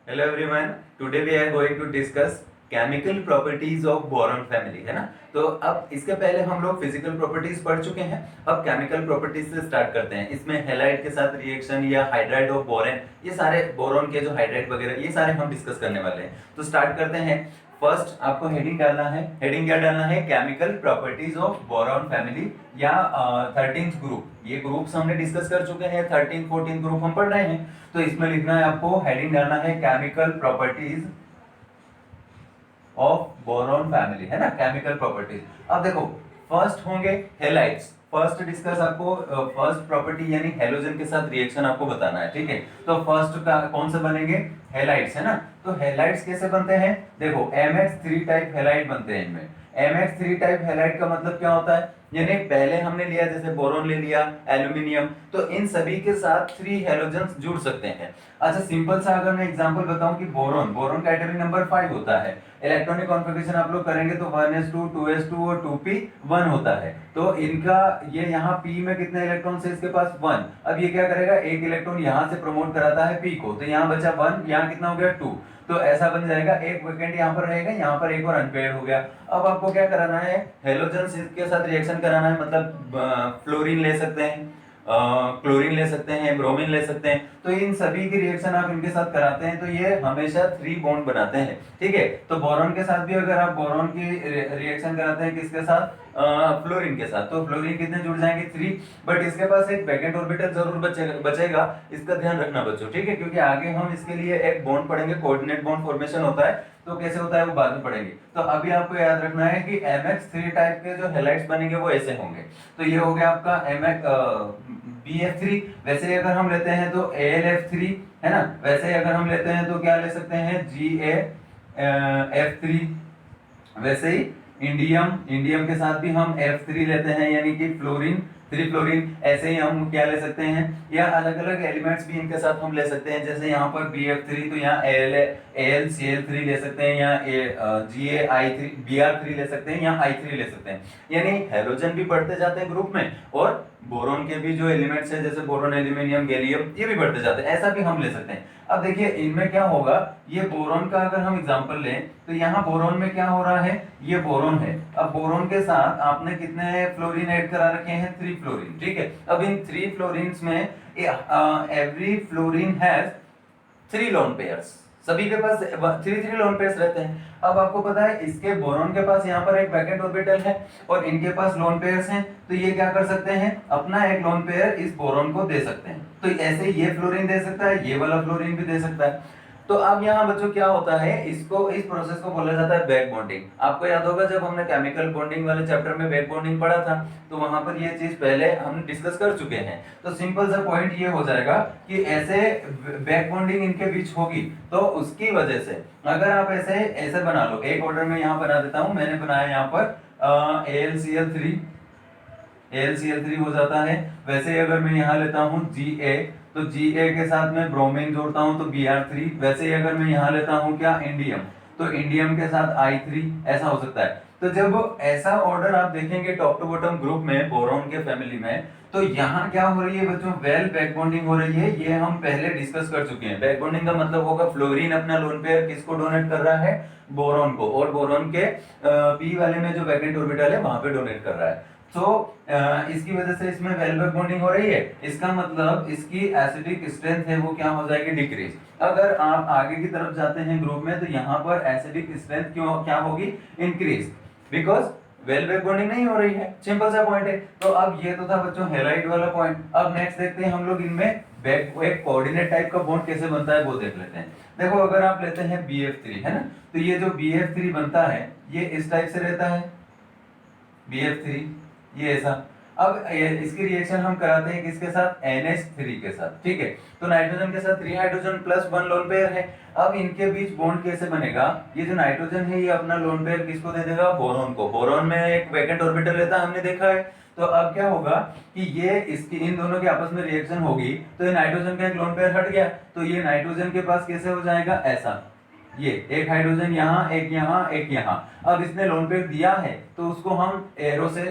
Hello everyone, today we are going to discuss chemical properties of boron family, है ना। तो अब इसके पहले हम लोग फिजिकल प्रॉपर्टीज पढ़ चुके हैं। अब केमिकल प्रॉपर्टीज से स्टार्ट करते हैं। इसमें हैलाइड के साथ रिएक्शन या हाइड्राइड ऑफ बोरेन, ये सारे बोरॉन के जो हाइड्राइड वगैरह ये सारे हम डिस्कस करने वाले हैं। तो स्टार्ट करते हैं। फर्स्ट आपको हेडिंग डालना है। हेडिंग क्या डालना है? Chemical properties of boron family या 13th ग्रुप। ये ग्रुप्स हमने डिस्कस कर चुके हैं, 13 14 ग्रुप हम पढ़ रहे हैं। तो इसमें लिखना है आपको, हेडिंग डालना है chemical properties of boron family, है ना। Chemical properties. अब देखो, फर्स्ट होंगे हेलाइड्स। फर्स्ट डिस्कस आपको फर्स्ट प्रॉपर्टी यानी हेलोजन के साथ रिएक्शन आपको बताना है, ठीक है। तो फर्स्ट का कौन से बनेंगे? हेलाइड्स, है ना। तो हेलाइड्स कैसे बनते हैं? देखो, MX3 टाइप हेलाइड बनते हैं इनमें। MX3 टाइप हेलाइड का मतलब क्या होता है? यानी पहले हमने लिया, जैसे बोरोन ले लिया, एल्यूमिनियम, तो इन सभी के साथ 3 हेलोजन्स जुड़ सकते हैं। अच्छा, सिंपल सा अगर मैं एग्जांपल बताऊं कि बोरोन बोरोन कैटेगरी नंबर 5 होता है। इलेक्ट्रॉनिक कॉन्फ़िगरेशन आप लोग करेंगे तो 1s2 2s2 और 2p1 होता है। तो इनका ये यहाँ p में कितने इलेक्ट्रॉन है? इसके पास 1। अब ये क्या करेगा? एक इलेक्ट्रॉन यहाँ से प्रमोट कराता है p को, तो यहाँ बचा 1, यहाँ कितना हो गया 2। तो ऐसा बन जाएगा, एक वैकेंट यहाँ पर रहेगा, यहाँ पर एक और अनपेयर्ड हो गया। अब आपको क्या कराना है? हेलोजन्स के साथ रिएक्शन कराना है, मतलब फ्लोरीन ले सकते हैं, क्लोरीन ले सकते हैं, ब्रोमीन ले सकते हैं। तो इन सभी की रिएक्शन आप इनके साथ कराते हैं तो ये हमेशा 3 बॉन्ड बनाते हैं, ठीक है। तो बोरॉन के साथ भी अगर आप बोरॉन की रिएक्शन कराते हैं, किसके साथ? फ्लोरीन के साथ, तो फ्लोरीन कितने जुड़ जाएंगे? 3। बट इसके पास एक वैकेंट ऑर्बिटल जरूर बचेगा। इसका ध्यान रखना बच्चों, ठीक है, क्योंकि आगे हम इसके लिए एक बॉन्ड पढ़ेंगे, कोऑर्डिनेट बॉन्ड फॉर्मेशन होता है, तो कैसे होता है वो बाद में पढ़ेंगे। तो अभी आपको याद रखना है कि MX3 टाइप के जो हैलाइड्स बनेंगे वो ऐसे होंगे। तो ये हो गया आपका BF3। वैसे अगर हम लेते हैं तो AlF3, है ना। वैसे अगर हम लेते हैं तो क्या ले सकते हैं? GaF3। वैसे ही इंडियम के साथ भी हम F3 लेते हैं, यानी कि फ्लोरीन 3 फ्लोरीन। ऐसे ही हम क्या ले सकते हैं, या अलग अलग एलिमेंट्स भी इनके साथ हम ले सकते हैं। जैसे यहाँ पर BF3, तो यहाँ AlCl3 ले सकते हैं, यहाँ GaI3 Br3 ले सकते हैं, यहाँ I3 ले सकते हैं। यानी हेलोजन भी बढ़ते जाते हैं ग्रुप में, और बोरॉन के भी जो एलिमेंट्स हैं, जैसे बोरॉन, एल्यूमिनियम, गैलियम, ये भी बढ़ते जाते हैं। ऐसा भी हम ले सकते हैं। अब देखिए इनमें क्या होगा, ये बोरॉन का अगर हम एग्जांपल लें तो यहाँ बोरॉन में क्या हो रहा है? ये बोरॉन है। अब बोरॉन के साथ आपने कितने फ्लोरीन ऐड करा रखे हैं? 3 फ्लोरीन, ठीक है। अब इन 3 फ्लोरीन्स में every fluorine has 3 lone pairs. सभी के पास 3 लोन पेयर्स रहते हैं। अब आपको पता है इसके बोरॉन के पास यहाँ पर एक वैकेंट ऑर्बिटल है और इनके पास लोन पेयर्स हैं, तो ये क्या कर सकते हैं? अपना एक लोन पेयर इस बोरॉन को दे सकते हैं। तो ऐसे ये फ्लोरीन दे सकता है, ये वाला फ्लोरीन भी दे सकता है। तो अब यहाँ बच्चों क्या होता है, इसको इस प्रोसेस को बोला जाता है बैक बॉन्डिंग। आपको याद होगा जब हमने केमिकल बॉन्डिंग वाले चैप्टर में बैक बॉन्डिंग पढ़ा था, तो वहां पर ये चीज पहले हम डिस्कस कर चुके हैं। तो सिंपल सा पॉइंट ये हो जाएगा कि ऐसे बैक बॉन्डिंग इनके बीच होगी, तो उसकी वजह से अगर आप ऐसे ऐसे बना लो, एक ऑर्डर में यहाँ बना देता हूं, मैंने बनाया यहाँ पर AlCl3 हो जाता है। वैसे अगर मैं यहाँ लेता हूँ Ga, तो Ga के साथ में ब्रोमीन जोड़ता हूँ तो Br3। वैसे ही अगर मैं यहाँ लेता हूँ क्या? इंडियम, तो इंडियम के साथ I3, ऐसा हो सकता है। तो जब ऐसा ऑर्डर आप देखेंगे टॉप टू बॉटम ग्रुप में बोरॉन के फैमिली में, तो यहाँ क्या हो रही है बच्चों? वेल बैक बॉन्डिंग हो रही है। ये हम पहले डिस्कस कर चुके हैं। बैक बॉन्डिंग का मतलब होगा फ्लोरीन अपना लोन पेयर किसको डोनेट कर रहा है? बोरॉन को, और बोरॉन के पी वाले में जो वैकेंट ऑर्बिटल है वहां पे डोनेट कर रहा है। तो इसकी वजह से इसमें वेल बैक बॉन्डिंग हो रही है। इसका मतलब इसकी एसिडिक स्ट्रेंथ है वो क्या हो जाएगी? डिक्रीज। अगर आप आगे की तरफ जाते हैं ग्रुप में, तो यहाँ पर एसिडिक स्ट्रेंथ क्यों क्या होगी? Increase, because well back bonding नहीं हो रही है। सिंपल सा पॉइंट है। तो अब ये तो था बच्चों हेलाइड वाला पॉइंट। अब नेक्स्ट देखते हैं हम लोग इनमें बैक एक कोऑर्डिनेट टाइप का बॉन्ड कैसे बनता है वो देख लेते हैं। देखो, अगर आप लेते हैं BF3, है ना, तो ये जो BF3 बनता है ये इस टाइप से रहता है, BF3 ये ऐसा। अब इसकी रिएक्शन हम कराते हैं किसके साथ? NH3 के साथ, ठीक है। तो नाइट्रोजन के साथ 3 हाइड्रोजन प्लस 1 लोन पेयर है। अब इनके बीच बॉन्ड कैसे बनेगा? ये जो नाइट्रोजन है ये अपना लोन पेयर किसको दे देगा? बोरॉन को। बोरॉन में एक वैकेंट ऑर्बिटल रहता है, हमने देखा है। तो अब क्या होगा कि ये इसकी इन दोनों के आपस में रिएक्शन होगी, तो ये नाइट्रोजन का एक लोन पेयर हट गया, तो ये नाइट्रोजन के पास कैसे हो जाएगा? ऐसा। ये एक हाइड्रोजन यहाँ, एक यहाँ, एक यहाँ। अब इसने लोन पेयर दिया है तो उसको हम एरो से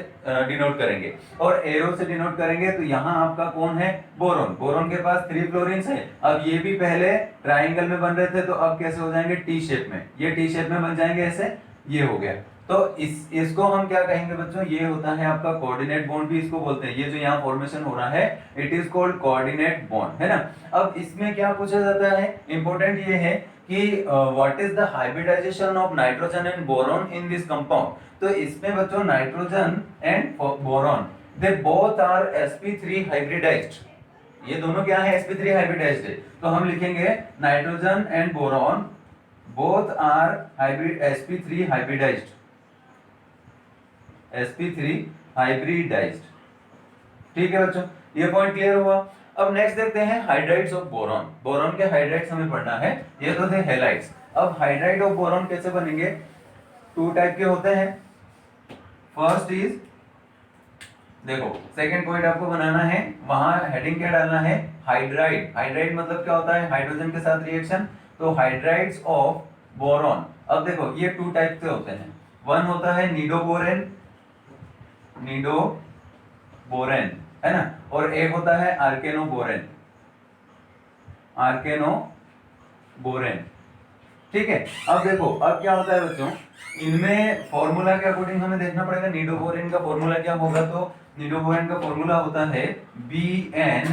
डिनोट करेंगे, और एरो से डिनोट करेंगे तो यहाँ आपका कौन है, बोरोन। बोरोन के पास 3 फ्लोरीन्स है। अब ये भी पहले ट्राइंगल में बन रहे थे, तो अब कैसे हो जाएंगे, टी शेप में। ये टी शेप में बन जाएंगे ऐसे, ये हो गया। तो इसको हम क्या कहेंगे बच्चों, ये होता है आपका कोऑर्डिनेट बॉन्ड भी इसको बोलते हैं। ये जो यहाँ फॉर्मेशन हो रहा है it is called coordinate bond, है ना। अब इसमें क्या पूछा जाता है, इंपॉर्टेंट ये है कि what is the hybridization of nitrogen and boron in this compound. तो इसमें बच्चों nitrogen and boron they both are sp3 hybridized. ये दोनों क्या है, sp3 हाइब्रिडाइज्ड है। तो हम लिखेंगे nitrogen and boron both are hybrid sp3 hybridized, sp3 hybridized. ठीक है बच्चों, ये पॉइंट क्लियर हुआ। अब नेक्स्ट देखते हैं हाइड्राइड्स ऑफ बोरॉन। बोरॉन के हाइड्राइड्स हमें पढ़ना है, ये तो थे हैलाइड्स। अब हाइड्राइड ऑफ बोरॉन कैसे बनेंगे, 2 टाइप के होते हैं। फर्स्ट इज, देखो सेकंड पॉइंट आपको बनाना है, वहां हेडिंग क्या डालना है, हाइड्राइड। हाइड्राइड मतलब क्या होता है, हाइड्रोजन के साथ रिएक्शन। तो हाइड्राइड्स ऑफ बोरॉन, अब देखो ये 2 टाइप के होते हैं। वन होता है निडोबोरेन, निडोबोरेन, है ना, और एक होता है आर्केनोबोरेन, आर्केनोबोरेन। ठीक है। अब देखो अब क्या होता है बच्चों, इनमें फॉर्मूला के अकॉर्डिंग हमें देखना पड़ेगा। निडोबोरेन का फॉर्मूला क्या होगा, तो निडोबोरेन का फॉर्मूला होता है BnHn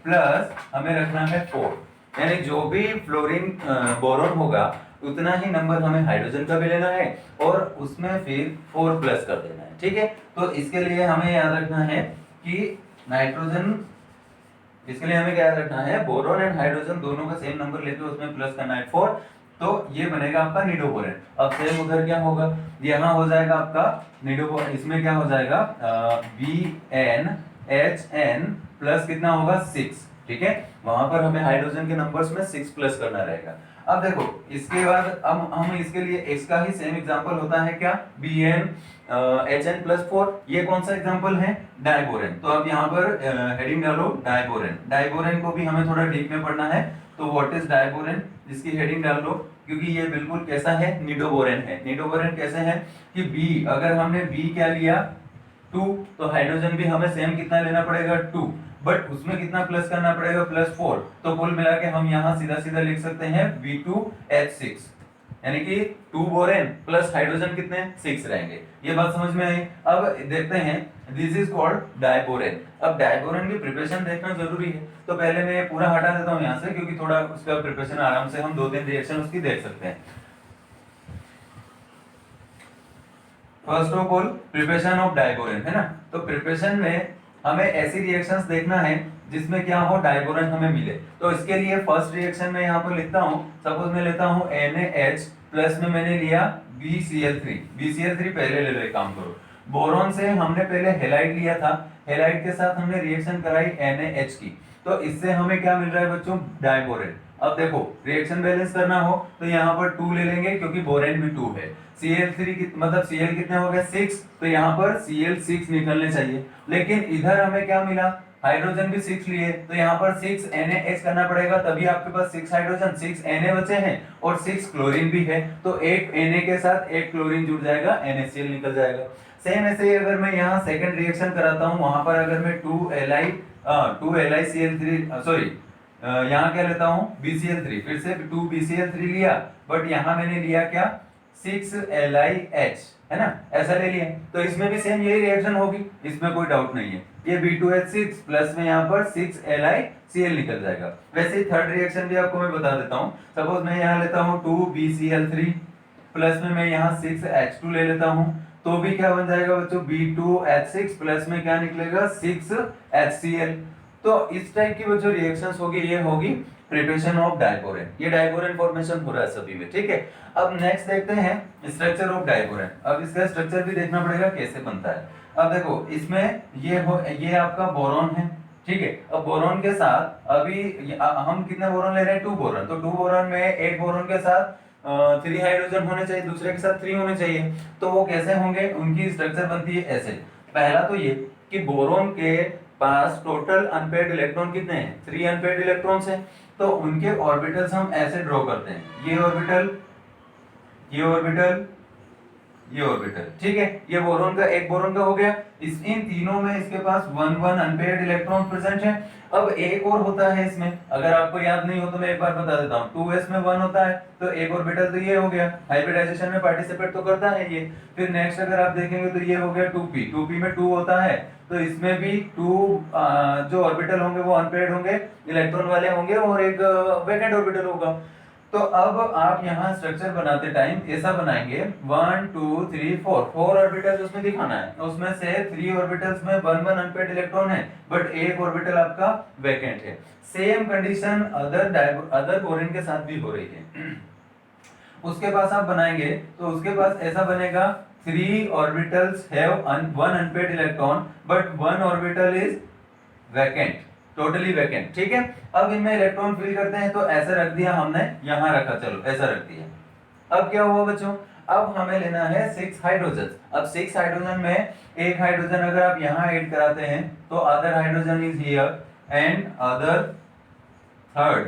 प्लस हमें रखना है 4, यानी जो भी फ्लोरीन बोरॉन होगा उतना ही नंबर हमें हाइड्रोजन का भी लेना है और उसमें फिर 4 प्लस कर देना है। ठीक है। तो इसके लिए हमें याद रखना है कि नाइट्रोजन, इसके लिए हमें क्या याद रखना है, बोरॉन एंड हाइड्रोजन दोनों का सेम नंबर लेके उसमें प्लस करना है 4। तो ये बनेगा आपका निडोबोरेन। अब सेम उधर क्या होगा, यहाँ हो जाएगा आपका निडोबोरेन, इसमें क्या हो जाएगा BnHn प्लस कितना होगा 6। ठीक है, वहां पर हमें हाइड्रोजन के नंबर्स में 6 प्लस करना रहेगा। अब देखो इसके बाद अब हम इसके लिए इसका ही सेम एग्जांपल होता है क्या, BnHn प्लस 4। ये कौन सा एग्जांपल है, डाइबोरेन। तो अब यहाँ पर हेडिंग डालो डाइबोरेन। डाइबोरेन को भी हमें थोड़ा डीप में पढ़ना है, तो व्हाट इज डाइबोरेन, इसकी हेडिंग डाल लो, क्योंकि ये बिल्कुल कैसा है, निडोबोरेन है। निडोबोरेन कैसे है कि B, अगर हमने B क्या लिया 2, तो हाइड्रोजन भी हमें सेम कितना लेना पड़ेगा 2, बट उसमें कितना प्लस करना पड़ेगा +4। तो कुल मिला के हम यहाँ सीधा सीधा लिख सकते हैं B2H6, यानी कि 2 बोरेन प्लस हाइड्रोजन कितने 6 रहेंगे। ये बात समझ में आई। अब देखते हैं, दिस इज कॉल्ड डाइबोरेन। अब डाइबोरेन की प्रिपरेशन देखना जरूरी है, तो पहले मैं पूरा हटा देता हूँ यहाँ से, क्योंकि थोड़ा उसका प्रिपरेशन आराम से हम 2-3 रिएक्शन उसकी देख सकते हैं। First of all preparation of diborane, है ना। तो प्रिपरेशन में हमें ऐसी रिएक्शंस देखना है जिसमें क्या हो, डाइबोरेन हमें मिले। तो इसके लिए फर्स्ट रिएक्शन में यहाँ पर लिखता हूँ, सपोज मैं लेता हूँ NaH प्लस में मैंने लिया BCl3। BCl3 पहले ले लो, काम करो। बोरॉन से हमने पहले हेलाइड लिया था, हेलाइड के साथ हमने रिएक्शन कराई NaH की, तो इससे हमें क्या मिल रहा है बच्चों, डाइबोरेन। अब देखो रिएक्शन बैलेंस करना हो तो यहाँ पर 2 ले लेंगे, क्योंकि बोरेन भी 2 है। Cl3 मतलब Cl कितने हो गए 6, तो यहाँ पर Cl6 निकलने चाहिए। लेकिन इधर हमें क्या मिला, हाइड्रोजन भी 6 लिए, तो यहाँ पर 6 NaH करना पड़ेगा, तभी आपके पास 6 हाइड्रोजन 6 Na बचे हैं और 6 क्लोरीन भी है, तो एक Na के साथ एक क्लोरीन जुड़ जाएगा, NaCl निकल जाएगा। सेम ऐसे ही अगर मैं यहाँ सेकंड रिएक्शन कराता हूँ, वहां पर अगर मैं 2LiCl3 सॉरी यहाँ क्या लेता हूँ BCl3, फिर से 2 BCl3 लिया, बट यहाँ मैंने लिया क्या 6 LiH, है ना, ऐसा ले लिया। तो इसमें भी सेम यही रिएक्शन होगी, इसमें कोई डाउट नहीं है। ये B2H6 प्लस में यहाँ पर 6 LiCl निकल जाएगा। वैसे ही थर्ड रिएक्शन भी आपको मैं बता देता हूँ। सपोज मैं यहाँ लेता हूँ 2 BCl3 प्लस में मैं यहाँ 6 H2 ले लेता हूँ, तो भी क्या बन जाएगा बच्चों, B2H6 प्लस में क्या निकलेगा 6 HCl। तो इस टाइप की जो रिएक्शंस होगी ये होगी प्रिपरेशन ऑफ डाइबोरेन। ये डाइबोरेन फॉर्मेशन हो रहा है सभी में, ठीक है। अब नेक्स्ट देखते हैं स्ट्रक्चर ऑफ डाइबोरेन। अब इसका स्ट्रक्चर भी देखना पड़ेगा कैसे बनता है। अब देखो इसमें ये आपका बोरॉन है, ठीक है। अब बोरॉन के साथ अभी हम कितने बोरॉन ले रहे हैं, 2 बोरॉन। तो 2 बोरॉन में एक बोरॉन के साथ 3 हाइड्रोजन होने चाहिए, दूसरे के साथ 3 होने चाहिए। तो वो कैसे होंगे, उनकी स्ट्रक्चर बनती है ऐसे। पहला तो ये कि बोरॉन के पास टोटल अनपेयर्ड इलेक्ट्रॉन कितने हैं? 3 अनपेयर्ड इलेक्ट्रॉन्स हैं। तो उनके ऑर्बिटल्स हम ऐसे ड्रॉ करते हैं, ये ऑर्बिटल, ये ऑर्बिटल, ये ऑर्बिटल, ठीक है। ये बोरॉन का, एक बोरॉन का हो गया। इन तीनों में इसके पास 1 अनपेयर्ड इलेक्ट्रॉन प्रेजेंट है। अब एक और होता है इसमें, अगर आपको याद नहीं हो तो मैं एक बार बता देता हूँ। 2s में 1 होता है, तो एक ऑर्बिटल तो ये हो गया, हाइब्रिडाइजेशन में पार्टिसिपेट तो करता है ये। फिर नेक्स्ट अगर आप देखेंगे तो ये हो गया 2p, 2p में 2 होता है, तो इसमें भी 2 जो ऑर्बिटल होंगे वो अनपेयर्ड होंगे, इलेक्ट्रॉन वाले होंगे, और एक वैकेंट ऑर्बिटल होगा। तो अब आप यहाँ स्ट्रक्चर बनाते टाइम ऐसा बनाएंगे 1 2 3 4 4 ऑर्बिटल्स उसमें दिखाना है। उसमें से 3 ऑर्बिटल्स में 1 अनपेयर्ड इलेक्ट्रॉन है, बट एक ऑर्बिटल आपका वैकेंट है। सेम कंडीशन अदर बोरिन के साथ भी हो रही है। उसके पास आप बनाएंगे तो उसके पास ऐसा बनेगा 3 orbitals have 1 unpaired electron, but 1 orbital is vacant, totally vacant, ठीक है। अब इनमें इलेक्ट्रॉन फिल करते हैं, तो ऐसे रख दिया हमने, यहां रखा, चलो ऐसा रख दिया। अब क्या हुआ बच्चों, अब हमें लेना है 6 हाइड्रोजन। अब 6 हाइड्रोजन में एक हाइड्रोजन अगर आप यहां ऐड कराते हैं तो other hydrogen is here and other third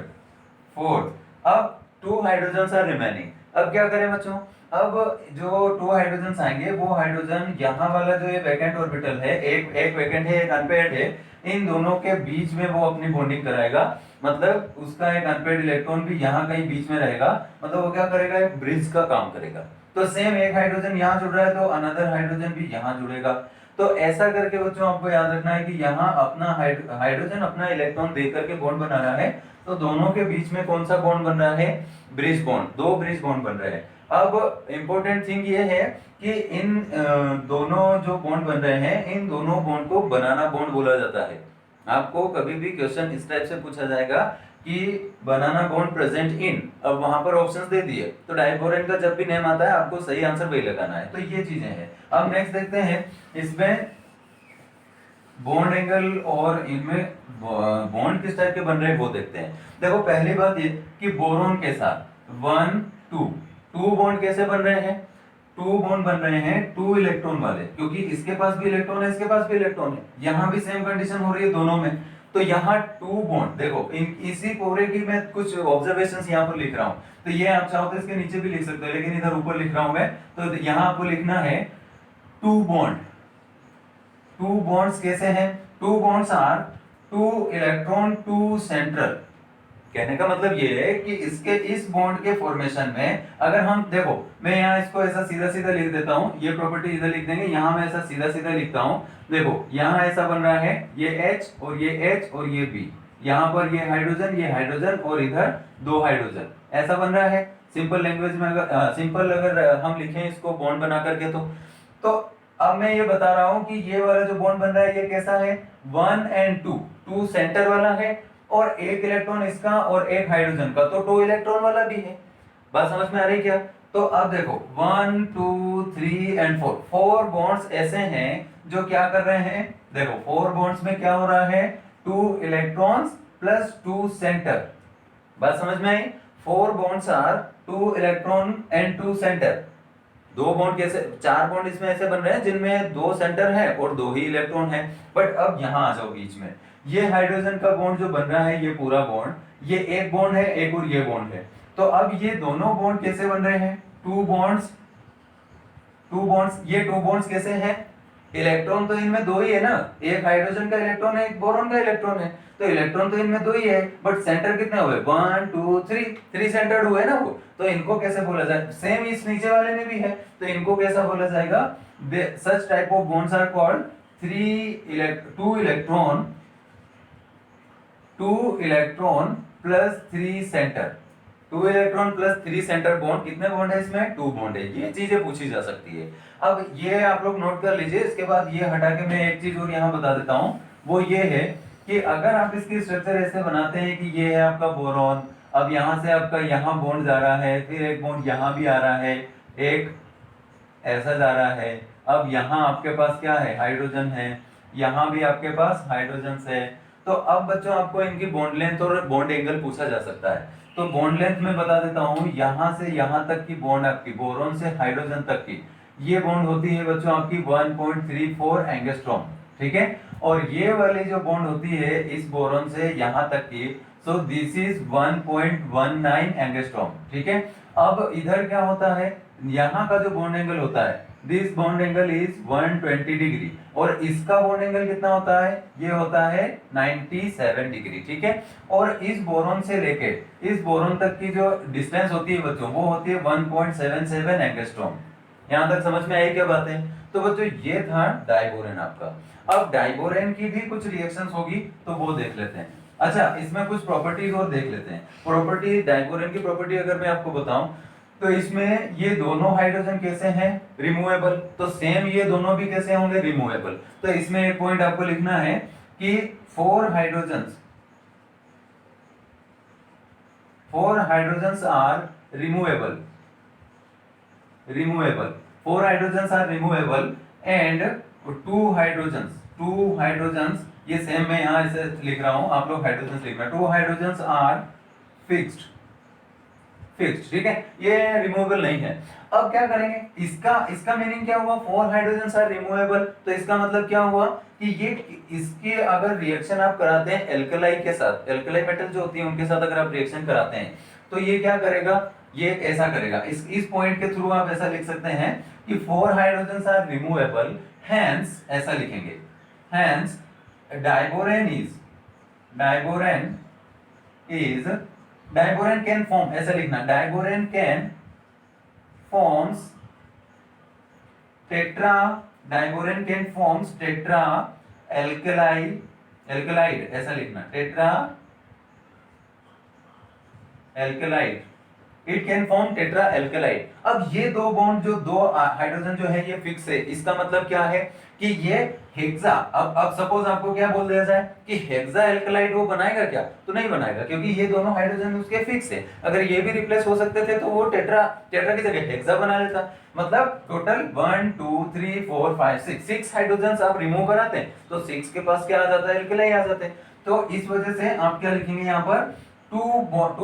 fourth. अब 2 हाइड्रोजन आर रिमेनिंग। अब क्या करें बच्चों, अब जो 2 हाइड्रोजन आएंगे वो हाइड्रोजन यहाँ वाला जो ये वैकेंट ऑर्बिटल है, एक वैकेंट है, एक अनपेयर्ड है, इन दोनों के बीच में वो अपनी बॉन्डिंग कराएगा। मतलब उसका एक अनपेयर्ड इलेक्ट्रॉन भी यहाँ कहीं बीच में रहेगा, मतलब वो क्या करेगा, एक ब्रिज का काम करेगा। तो सेम एक हाइड्रोजन यहाँ जुड़ रहा है तो अनदर हाइड्रोजन भी यहाँ जुड़ेगा। तो ऐसा करके बच्चों आपको याद रखना है कि यहाँ अपना हाइड्रोजन अपना इलेक्ट्रॉन दे करके बॉन्ड बना रहा है, तो दोनों के बीच में कौन सा बॉन्ड बन रहा है, ब्रिज बॉन्ड, 2 ब्रिज बॉन्ड बन रहे हैं। अब इंपॉर्टेंट थिंग ये है कि इन दोनों जो बॉन्ड बन रहे हैं, इन दोनों बॉन्ड को बनाना बॉन्ड बोला जाता है। आपको कभी भी क्वेश्चन इस टाइप से पूछा जाएगा कि बनाना बॉन्ड प्रेजेंट इन, अब वहां पर ऑप्शंस दे दिए, तो डाइबोरेन का जब भी नेम आता है आपको सही आंसर वही लगाना है। तो ये चीजें हैं। अब नेक्स्ट देखते हैं इसमें बॉन्ड एंगल और इनमें बॉन्ड किस टाइप के बन रहे हैं वो देखते हैं। देखो पहली बात ये कि बोरोन के साथ 1 2 बॉन्ड कैसे बन रहे हैं, 2 बॉन्ड बन रहे हैं 2 इलेक्ट्रॉन वाले, क्योंकि इसके पास भी इलेक्ट्रॉन है, इसके पास भी इलेक्ट्रॉन है, यहां भी सेम कंडीशन हो रही है दोनों में। तो यहाँ 2 बॉन्ड, देखो इसी पूरे की मैं कुछ ऑब्जर्वेशंस यहाँ पर लिख रहा हूँ, तो ये आप चाहो तो इसके नीचे भी लिख सकते हो, लेकिन इधर ऊपर लिख रहा हूं मैं। तो यहाँ आपको लिखना है 2 बॉन्ड। 2 बॉन्ड्स कैसे हैं, 2 बॉन्ड्स आर 2 इलेक्ट्रॉन 2 सेंट्रल। कहने का मतलब ये है कि इसके इस बॉन्ड के फॉर्मेशन में अगर हम देखो, मैं यहाँ इसको ऐसा सीधा सीधा लिख देता हूँ, ये प्रॉपर्टी इधर लिख देंगे, यहाँ मैं ऐसा सीधा सीधा लिखता हूँ। देखो यहाँ ऐसा बन रहा है, ये H और ये H और ये B, यहाँ पर ये हाइड्रोजन और इधर 2 हाइड्रोजन, ऐसा बन रहा है। सिंपल लैंग्वेज में अगर हम लिखें इसको बॉन्ड बना करके, तो अब मैं ये बता रहा हूं कि ये वाला जो बॉन्ड बन रहा है ये कैसा है, 1 एंड 2 सेंटर वाला है, और एक इलेक्ट्रॉन इसका और एक हाइड्रोजन का, तो 2 इलेक्ट्रॉन वाला भी है। बात समझ में आ रही क्या। तो अब देखो 1 2 3 एंड 4 बॉन्ड्स ऐसे हैं जो क्या कर रहे हैं, देखो 4 बॉन्ड्स में क्या हो रहा है, 2 इलेक्ट्रॉन्स प्लस 2 सेंटर। बात समझ में आई। 4 bonds are 2 electron and 2 centre. 2 bond कैसे, 4 बॉन्ड इसमें ऐसे बन रहे हैं जिनमें 2 सेंटर है और 2 ही इलेक्ट्रॉन है। बट अब यहां आ जाओ बीच में, ये हाइड्रोजन का बॉन्ड जो बन रहा है, ये पूरा बॉन्ड, ये एक बॉन्ड है, एक और ये बॉन्ड है। तो अब ये दोनों बॉन्ड कैसे बन रहे हैं, 2 बॉन्ड्स, ये 2 बॉन्ड्स कैसे हैं, इलेक्ट्रॉन तो इनमें 2 ही है ना, एक हाइड्रोजन का इलेक्ट्रॉन है, एक बोरॉन का इलेक्ट्रॉन है, तो इलेक्ट्रॉन तो इनमें 2 ही है, बट सेंटर कितने हुए, 1 2 3 सेंटर्ड हुए ना वो। तो इनको कैसे बोला जाए, सेम इस नीचे वाले में भी है, तो इनको कैसा बोला जाएगा, such type of bonds are called 2 electron plus 3 centre. 2 electron plus 3 centre bond, कितने बॉन्ड है इसमें, 2 बॉन्ड है। ये चीजें पूछी जा सकती है। अब ये आप लोग नोट कर लीजिए। इसके बाद ये हटा के मैं एक चीज और यहाँ बता देता हूँ, वो ये है कि अगर आप इसकी स्ट्रक्चर ऐसे बनाते हैं कि ये है आपका बोरॉन, अब यहाँ से आपका यहाँ बॉन्ड जा रहा है, फिर एक बॉन्ड यहाँ भी आ रहा है, एक ऐसा जा रहा है, अब यहाँ आपके पास क्या है, हाइड्रोजन है, यहाँ भी आपके पास हाइड्रोजन है। तो अब बच्चों आपको इनकी बॉन्ड लेंथ और बॉन्ड एंगल पूछा जा सकता है। तो बॉन्ड लेंथ में बता देता हूँ, यहाँ से यहाँ तक की बॉन्ड आपकी, बोरॉन से हाइड्रोजन तक की, ये बॉन्ड होती है बच्चों आपकी 1.34 एंगस्ट्रॉम। ठीक है। और ये वाली जो बॉन्ड होती है इस बोरॉन से यहां तक की, सो दिस इज 1.19 एंगस्ट्रॉम, ठीक है। अब इधर क्या होता है, यहाँ का जो बॉन्ड एंगल होता है, this bond angle is 120 degree, और इसका बॉन्ड एंगल कितना होता है, ये होता है 97 डिग्री, ठीक है। और इस बोरॉन से लेके इस बोरॉन तक की जो डिस्टेंस होती है बच्चों, वो होती है 1.77 एंगस्ट्रॉम। यहां तक समझ में आई क्या बातें? तो बच्चों ये था डाइबोरेन आपका। अब डाइबोरेन की भी कुछ रिएक्शंस होगी, तो वो देख लेते हैं। अच्छा, इसमें कुछ प्रॉपर्टीज और देख लेते हैं। प्रॉपर्टी, डाइबोरेन की प्रॉपर्टी अगर मैं आपको बताऊं, तो इसमें ये दोनों हाइड्रोजन कैसे हैं, रिमूवेबल, तो सेम ये दोनों भी कैसे होंगे, रिमूवेबल। तो इसमें एक पॉइंट आपको लिखना है कि four hydrogens are removable, four hydrogens are removable, and two hydrogens, ये सेम मैं यहाँ ऐसे लिख रहा हूँ, आप लोग हाइड्रोजन लिखना, टू हाइड्रोजन्स आर फिक्स्ड, ठीक है, ये रिमूवेबल नहीं है। अब क्या करेंगे, इसका मीनिंग क्या हुआ, फोर हाइड्रोजन्स आर रिमूवेबल, तो इसका मतलब क्या हुआ कि ये, इसके अगर रिएक्शन आप कराते हैं एल्कलाई के साथ, एल्कलाई मेटल जो होती है उनके साथ अगर आप रिएक्शन कराते हैं, तो ये क्या करेगा, ये ऐसा करेगा, इस पॉइंट के थ्रू आप ऐसा लिख सकते हैं कि four hydrogens are removable, hence ऐसा लिखेंगे, हैंस डाइबोरेन कैन फॉर्म, ऐसा लिखना, diborane can forms tetra, diborane can forms tetra alkalide, ऐसा लिखना, tetra alkalide, it can form tetra alkalide. अब ये दो बॉन्ड, जो दो हाइड्रोजन जो है ये फिक्स है, इसका मतलब क्या है कि ये हेक्सा, अब सपोज आपको क्या बोल दिया जाए कि हेक्सा एल्कलाइड वो बनाएगा क्या, तो नहीं बनाएगा, क्योंकि ये दोनों हाइड्रोजन उसके फिक्स है। अगर ये भी रिप्लेस हो सकते थे तो वो टेट्रा की जगह हेक्सा बना लेता। मतलब टोटल 1 2 3 4 5 6 हाइड्रोजन आप रिमूव कराते हैं, तो 6 के पास क्या आ जाता है, एल्कलाई आ जाते हैं। तो इस वजह से आप क्या लिखेंगे यहाँ पर, two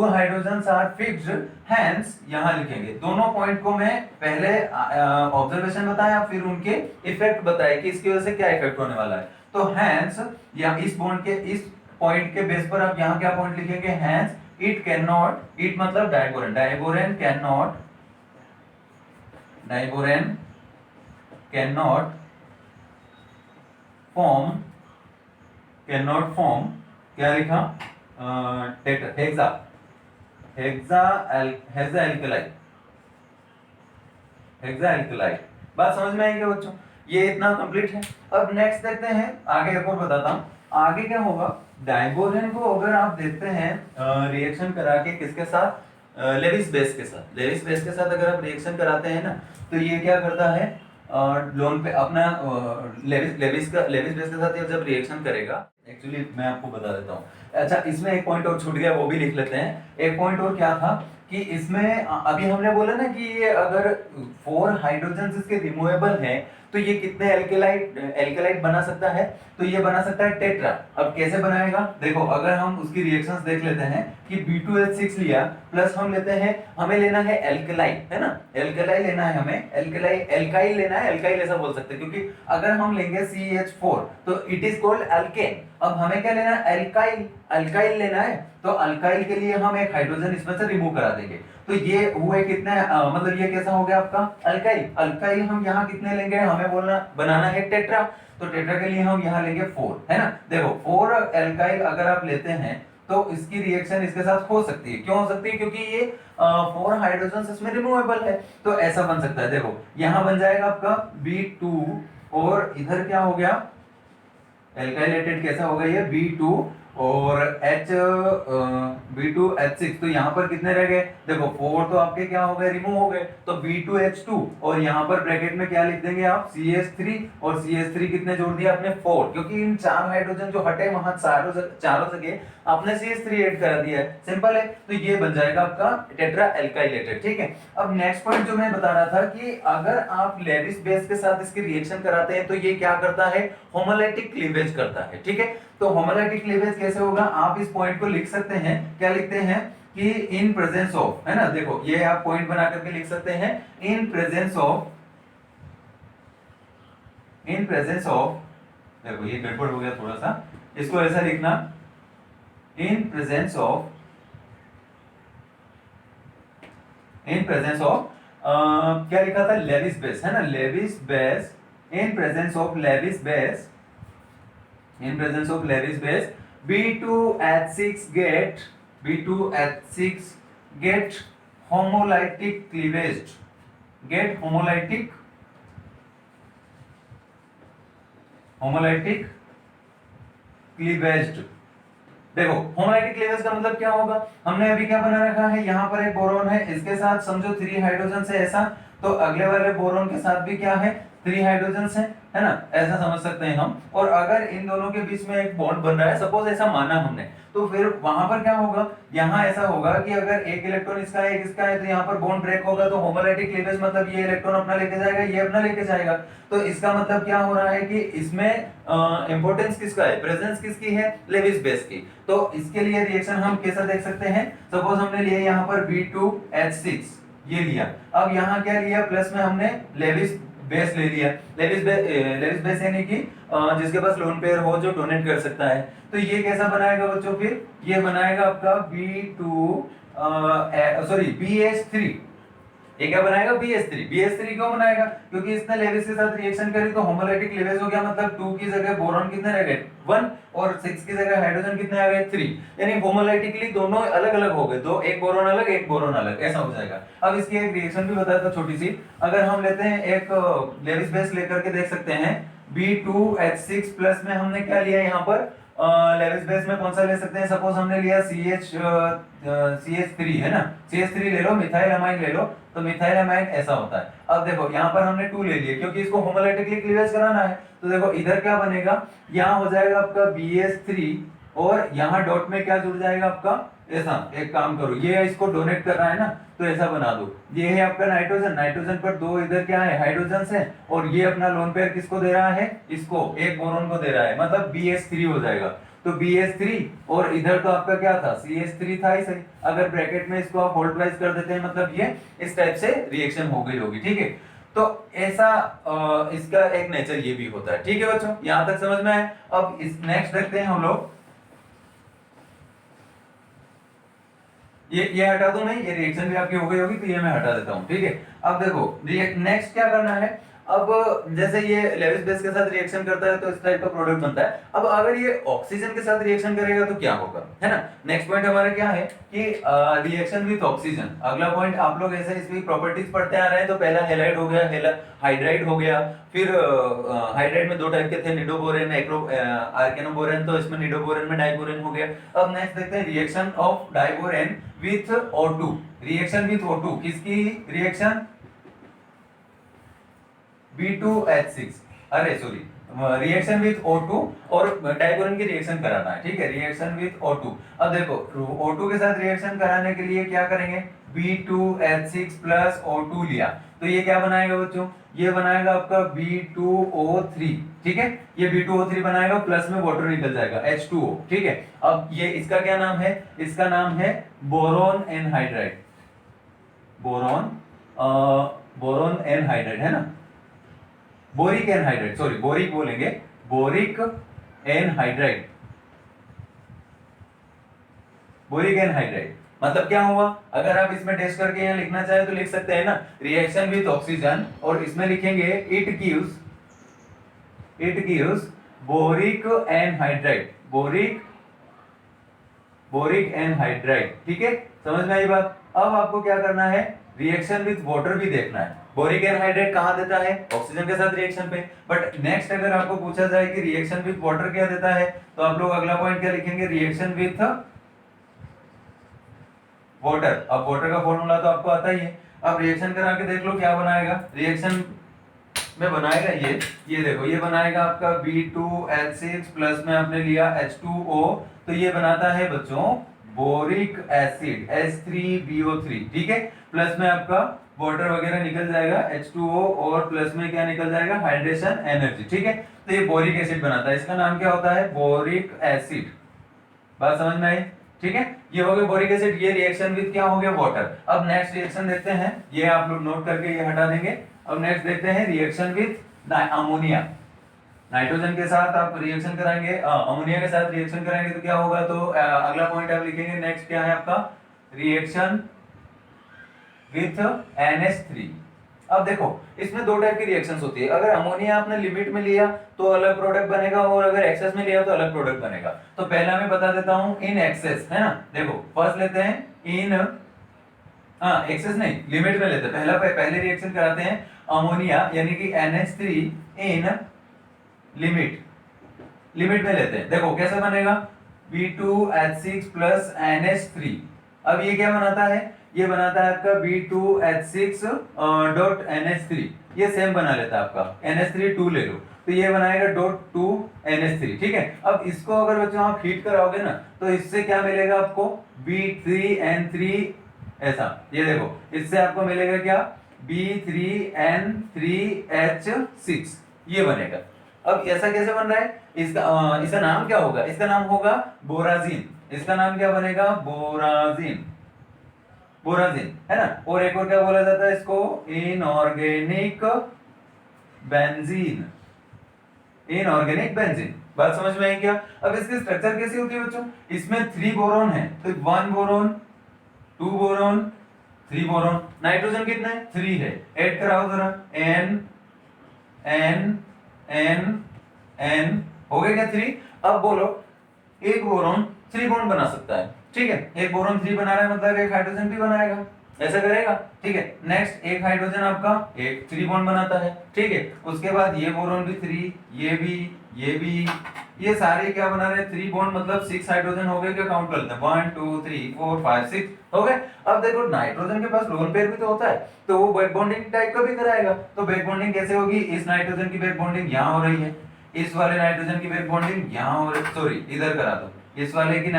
hydrogens are fixed, hence यहां लिखेंगे। दोनों पॉइंट को मैं पहले ऑब्जर्वेशन बताया, फिर उनके इफेक्ट बताए कि इसकी वजह से क्या इफेक्ट होने वाला है। तो हैंस, या इस बॉन्ड के इस पॉइंट के बेस पर आप यहां क्या पॉइंट लिखेंगे, hence it can not, it मतलब डाइबोरेन कैन नॉट फॉर्म, क्या लिखा, हेक्सा एल्कलाइड। बात समझ में आएगी बच्चों, ये इतना कंप्लीट है। अब नेक्स्ट देखते हैं, आगे एक और बताता हूँ आगे क्या होगा। डाइबोरेन को अगर आप देखते हैं रिएक्शन करा के किसके साथ, लेविस बेस के साथ अगर आप रिएक्शन कराते हैं ना, तो ये क्या करता है, लोन पे अपना लेविस बेस के साथ जब रिएक्शन करेगा, एक्चुअली मैं आपको बता देता हूँ। अच्छा, इसमें एक पॉइंट और छूट गया, वो भी लिख लेते हैं। एक पॉइंट और क्या था कि इसमें अभी हमने बोला ना कि ये अगर फोर हाइड्रोजन इसके रिमूवेबल हैं, तो ये कितने एल्केलाइड बना सकता है, तो ये बना सकता है टेट्रा। अब कैसे बनाएगा, देखो, अगर हम उसकी रिएक्शंस देख लेते हैं कि B2H6 लिया, प्लस हम लेते हैं, हमें लेना है एल्कलाई, है ना, एल्कलाई लेना है हमें, एल्काइल लेना है, एल्काइल ऐसा बोल सकते हैं, क्योंकि अगर हम लेंगे CH4 तो इट इज कॉल्ड एल्केन। अब हमें क्या लेना है, अल्काइल लेना है, तो अल्काइल के लिए हम एक हाइड्रोजन इसमें से रिमूव करा देंगे, तो ये हुए कितने, मतलब ये कैसा हो गया आपका अल्काइल हम यहाँ कितने लेंगे, हमें बनाना है टेट्रा, तो टेट्रा के लिए हम यहाँ लेंगे 4, है ना। देखो 4 एल्काइल अगर आप लेते हैं तो इसकी रिएक्शन इसके साथ हो सकती है, क्यों हो सकती है, क्योंकि ये 4 हाइड्रोजन इसमें रिमूवेबल है, तो ऐसा बन सकता है। देखो यहाँ बन जाएगा आपका B2, और इधर क्या हो गया, एल्काइलेटेड कैसा होगा ये B2 और B2H6, तो यहाँ पर कितने रह गए, देखो 4 तो आपके क्या हो गए, रिमूव हो गए, तो B2H2, और यहाँ पर ब्रैकेट में क्या लिख देंगे आप, CH3, और CH3 कितने जोड़ दिया आपने 4, क्योंकि इन 4 हाइड्रोजन जो हटे वहां चारों जगह आपने CH3 ऐड कर दिया है, सिंपल है। तो ये बन जाएगा आपका टेट्रा एल्काइलेटेड, ठीक है। अब नेक्स्ट पॉइंट जो मैं बता रहा था कि अगर आप लेविस बेस के साथ इसकी रिएक्शन कराते हैं, तो ये क्या करता है, होमोलाइटिक क्लीवेज करता है, ठीक है। तो होमोलाइटिक क्लीवेज कैसे होगा, आप इस पॉइंट को लिख सकते हैं, क्या लिखते हैं कि इन प्रेजेंस ऑफ, है ना, देखो ये आप पॉइंट बना करके लिख सकते हैं, इन प्रेजेंस ऑफ देखो ये गड़बड़ हो गया थोड़ा सा, इसको ऐसा लिखना, इन प्रेजेंस ऑफ क्या लिखा था, लेविस बेस है ना, Lewis base, in presence of Lewis base, in presence of Lewis base, B2H6 get homolytic cleavage, get homolytic cleavage। देखो होमोलाइटिक क्लीवेज का मतलब क्या होगा, हमने अभी क्या बना रखा है, यहाँ पर एक बोरॉन है, इसके साथ समझो 3 हाइड्रोजन है ऐसा, तो अगले वाले बोरॉन के साथ भी क्या है, 3 हाइड्रोजन है ना, ऐसा समझ सकते हैं हम। और अगर इन दोनों के बीच में एक बॉन्ड बन रहा है, सपोज ऐसा माना हमने, तो फिर वहां पर क्या होगा, यहाँ ऐसा होगा कि अगर एक इलेक्ट्रॉन इसका है एक इसका है, तो यहाँ पर बॉन्ड ब्रेक होगा, तो होमोलाइटिक क्लीवेज मतलब ये इलेक्ट्रॉन अपना लेके जाएगा, ये अपना लेके जाएगा। तो इसका मतलब क्या हो रहा है कि इसमें इंपॉर्टेंस किसका है, प्रेजेंस किसकी है, लेविस बेस की। तो इसके लिए रिएक्शन हम कैसा देख सकते हैं, सपोज हमने लिया यहाँ पर B2H6 ये लिया, अब यहाँ क्या लिया, प्लस में हमने लेविस बेस ले लिया, लेविस बेस यानी कि जिसके पास लोन पेयर हो जो डोनेट कर सकता है। तो ये कैसा बनाएगा बच्चों, फिर ये बनाएगा आपका BH3, ये क्या बनाएगा, BH3। BH3 क्यों बनाएगा, क्योंकि इसने लेविस के साथ रिएक्शन करी तो होमोलाइटिक क्लीवेज हो गया, मतलब 2 की जगह बोरॉन कितने रह गए, 1, और 6 की जगह हाइड्रोजन कितने आ गए, 3, यानी होमोलाइटिकली दोनों अलग अलग हो गए, दो, एक बोरॉन अलग एक बोरॉन अलग, ऐसा हो जाएगा। अब इसकी एक रिएक्शन भी बताया था छोटी सी, अगर हम लेते हैं एक लेविस बेस लेकर के देख सकते हैं, B2H6 प्लस में हमने क्या लिया यहाँ पर, लेविस बेस में कौन सा ले सकते हैं, सपोज हमने लिया CH3 है ना, CH3 ले लो, मिथाइल अमाइन ले लो, तो मिथाइल अमाइन ऐसा होता है। अब देखो यहाँ पर हमने 2 ले लिए क्योंकि इसको होमोलाइटिकली क्लीवेज कराना है, तो देखो इधर क्या बनेगा, यहाँ हो जाएगा आपका BH3, और यहाँ डॉट में क्या जुड़ जाएगा आपका, ऐसा एक काम करो, ये इसको डोनेट कर रहा है ना, तो ऐसा बना दो, ये है आपका नाइट्रोजन, नाइट्रोजन पर 2 इधर क्या है, हाइड्रोजन है, और ये अपना लोन पेयर किसको दे रहा है, इसको, एक बोरॉन को दे रहा है, मतलब BH3 हो जाएगा। तो BH3, और इधर तो आपका क्या था, CH3 था ही सही, अगर ब्रैकेट में इसको आप होल्ड वाइज कर देते हैं, मतलब ये इस टाइप से रिएक्शन हो गई होगी, ठीक है। तो ऐसा इसका एक नेचर ये भी होता है, ठीक है बच्चों, यहां तक समझ में आए। अब इस नेक्स्ट देखते हैं हम लोग, ये हटा दूं नहीं, ये रिएक्शन भी आपकी हो गई होगी, तो ये मैं हटा देता हूं, ठीक है। अब देखो नेक्स्ट क्या करना है, अब जैसे ये लेविस बेस के साथ रिएक्शन करता है तो इस टाइप का प्रोडक्ट बनता है। अब अगर ये ऑक्सीजन के साथ रिएक्शन करेगा तो क्या होगा, है ना। नेक्स्ट पॉइंट हमारा क्या है कि रिएक्शन विद ऑक्सीजन। अगला पॉइंट आप लोग ऐसे इसकी प्रॉपर्टीज पढ़ते आ रहे हैं, तो पहला हैलाइड हो गया, हाइड्राइड हो गया, फिर हाइड्राइड में 2 टाइप के थे, निडोबोरेन, आर्केनोबोरेन, तो इसमें निडोबोरेन में डाइबोरेन हो गया। अब नेक्स्ट देखते हैं reaction of diborane with O2, reaction with O2 किसकी रिएक्शन, B2H6, अरे सॉरी, रिएक्शन विथ O2 और डाइबोरेन की रिएक्शन कराना है, ठीक है, रिएक्शन विथ O2। अब देखो O2 के साथ रिएक्शन कराने के लिए क्या करेंगे, B2H6 प्लस O2 लिया, तो ये क्या बनाएगा बच्चों, ये बनाएगा आपका B2O3, ठीक है, ये B2O3 बनाएगा, प्लस में वाटर निकल जाएगा H2O, ठीक है। अब ये इसका क्या नाम है, इसका नाम है बोरॉन एनहाइड्राइड, बोरॉन एनहाइड्राइड है ना, बोरिक एनहाइड्राइड, सॉरी बोरिक बोलेंगे, बोरिक एनहाइड्राइड, बोरिक एनहाइड्राइड मतलब क्या हुआ, अगर आप इसमें टेस्ट करके यहाँ लिखना चाहे तो लिख सकते हैं ना, रिएक्शन विथ ऑक्सीजन, और इसमें लिखेंगे it gives boric anhydride, boric anhydride, ठीक है, समझ में आई बात। अब आपको क्या करना है, रिएक्शन विथ वाटर भी देखना है। बोरिक एनहाइड्राइड कहां देता है, ऑक्सीजन के साथ रिएक्शन पे, बट नेक्स्ट अगर आपको पूछा जाए कि रिएक्शन विथ वाटर क्या देता है, तो आप लोग अगला पॉइंट क्या लिखेंगे, रिएक्शन विथ वाटर। अब वाटर का फॉर्मूला तो आपको आता ही है, अब रिएक्शन करा के देख लो क्या बनाएगा, रिएक्शन में बनाएगा ये देखो, ये बनाएगा आपका B2H6 प्लस में आपने लिया H2O, तो ये बनाता है बच्चों बोरिक एसिड H3BO3, ठीक है, प्लस में आपका वाटर वगैरह निकल जाएगा H2O, और प्लस में क्या निकल जाएगा, हाइड्रेशन एनर्जी, ठीक है। तो ये बोरिक एसिड बनाता है, इसका नाम क्या होता है, बोरिक एसिड, बात समझ में आई, ठीक है। ये हो गया बोरिक एसिड, ये रिएक्शन विद क्या हो गया, वाटर। अब नेक्स्ट रिएक्शन देखते हैं, ये आप लोग नोट करके ये हटा देंगे। अब नेक्स्ट देखते हैं रिएक्शन विद अमोनिया, नाइट्रोजन के साथ आप रिएक्शन कराएंगे, अमोनिया के साथ रिएक्शन कराएंगे तो क्या होगा, तो अगला पॉइंट आप लिखेंगे नेक्स्ट क्या है आपका, रिएक्शन विथ NH3। अब देखो इसमें दो टाइप की रिएक्शंस होती है, अगर अमोनिया आपने लिमिट में लिया तो अलग प्रोडक्ट बनेगा, और अगर एक्सेस में लिया तो अलग प्रोडक्ट बनेगा। तो पहला मैं बता देता हूं इन एक्सेस, है ना। देखो फर्स्ट लेते हैं इन, एक्सेस नहीं लिमिट में लेते हैं, पहले रिएक्शन कराते हैं अमोनिया यानी कि NH3 इन लिमिट में लेते हैं। देखो कैसे बनेगा, B2H6 प्लस NH3। अब ये क्या बनाता है, ये बनाता है आपका B2H6 डॉट NH3, ये सेम बना लेता है आपका NH3 2 ले लो, तो ये बनाएगा डॉट 2 NH3, ठीक है। अब इसको अगर बच्चों आप हीट कराओगे ना तो इससे क्या मिलेगा आपको, B3N3, ऐसा ये देखो इससे आपको मिलेगा क्या, B3N3H6, ये बनेगा। अब ऐसा कैसे बन रहा है, इसका नाम क्या होगा, इसका नाम होगा बोराजीन। इसका नाम क्या बनेगा, बोराजीन, बोराजीन, है ना। और एक और क्या बोला जाता है इसको, इनऑर्गेनिक बेंजीन, इनऑर्गेनिक बेंजीन। बात समझ में आई क्या। अब इसकी स्ट्रक्चर कैसी होती है बच्चों, इसमें 3 बोरॉन है, तो 1 बोरॉन 2 बोरॉन 3 बोरॉन, नाइट्रोजन कितना है 3 है, ऐड कराओ जरा, N N N N हो गया क्या 3। अब बोलो एक बोरॉन 3 बॉन्ड बना सकता है, ठीक है, एक बोरॉन 3 बना रहा है मतलब एक हाइड्रोजन भी बनाएगा, ऐसा करेगा, ठीक है। नेक्स्ट एक हाइड्रोजन आपका एक 3 बॉन्ड बनाता है, ठीक है। उसके बाद ये बोरॉन भी 3, ये भी, ये सारे क्या बना रहे हैं 3 बॉन्ड, मतलब 6 हाइड्रोजन हो गए, क्या काउंट कर लेते हैं 1 2 3 4 5 6 हो गए। अब देखो नाइट्रोजन के पास लोन पेयर भी तो होता है, तो वो बैक बॉन्डिंग टाइप का भी कराएगा। तो बैक बॉन्डिंग कैसे होगी, इस नाइट्रोजन की बैक बॉन्डिंग यहाँ हो रही है, इस वाले नाइट्रोजन की बैक बॉन्डिंग यहाँ हो रही, सॉरी इधर करा दो, इस वाले की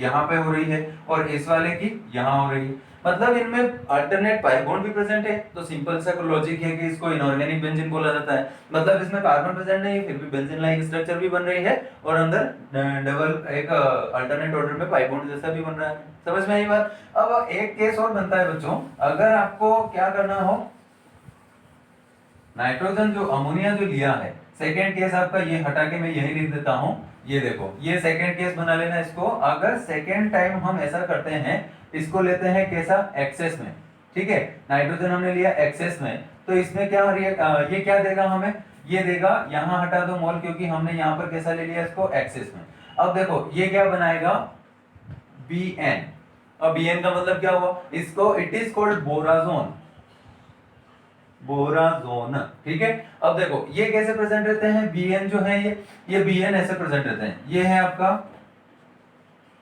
यहाँ पे हो रही है और इस वाले की यहाँ हो रही है, मतलब इनमें अल्टरनेट पाई बॉन्ड भी प्रेजेंट है। तो सिंपल सा लॉजिक है कि इसको इनऑर्गेनिक बेंजीन बोला जाता है, मतलब इसमें कार्बन प्रेजेंट नहीं है फिर भी बेंजीन लाइक स्ट्रक्चर भी बन रही है और अंदर डबल एक अल्टरनेट ऑर्डर में पाई बॉन्ड जैसा भी बन रहा है। समझ में आई बात। अब एक केस और बनता है बच्चों, अगर आपको क्या करना हो, नाइट्रोजन जो अमोनिया जो लिया है, सेकेंड केस आपका ये हटा के मैं यही लिख देता हूं, ये देखो ये सेकेंड केस बना लेना इसको। अगर सेकेंड टाइम हम ऐसा करते हैं, इसको लेते हैं कैसा, एक्सेस में, ठीक है, नाइट्रोजन हमने लिया एक्सेस में, तो इसमें क्या ये क्या देगा हमें, ये देगा, यहां हटा दो मोल क्योंकि हमने यहां पर कैसा ले लिया इसको, एक्सेस में। अब देखो ये क्या बनाएगा, Bn। अब Bn का मतलब क्या हुआ, इसको इट इज कॉल्ड बोराजोन, बोराजोन, ठीक है। अब देखो ये कैसे प्रेजेंट रहते हैं, Bn जो है ये Bn ऐसे प्रेजेंट रहते हैं, ये है आपका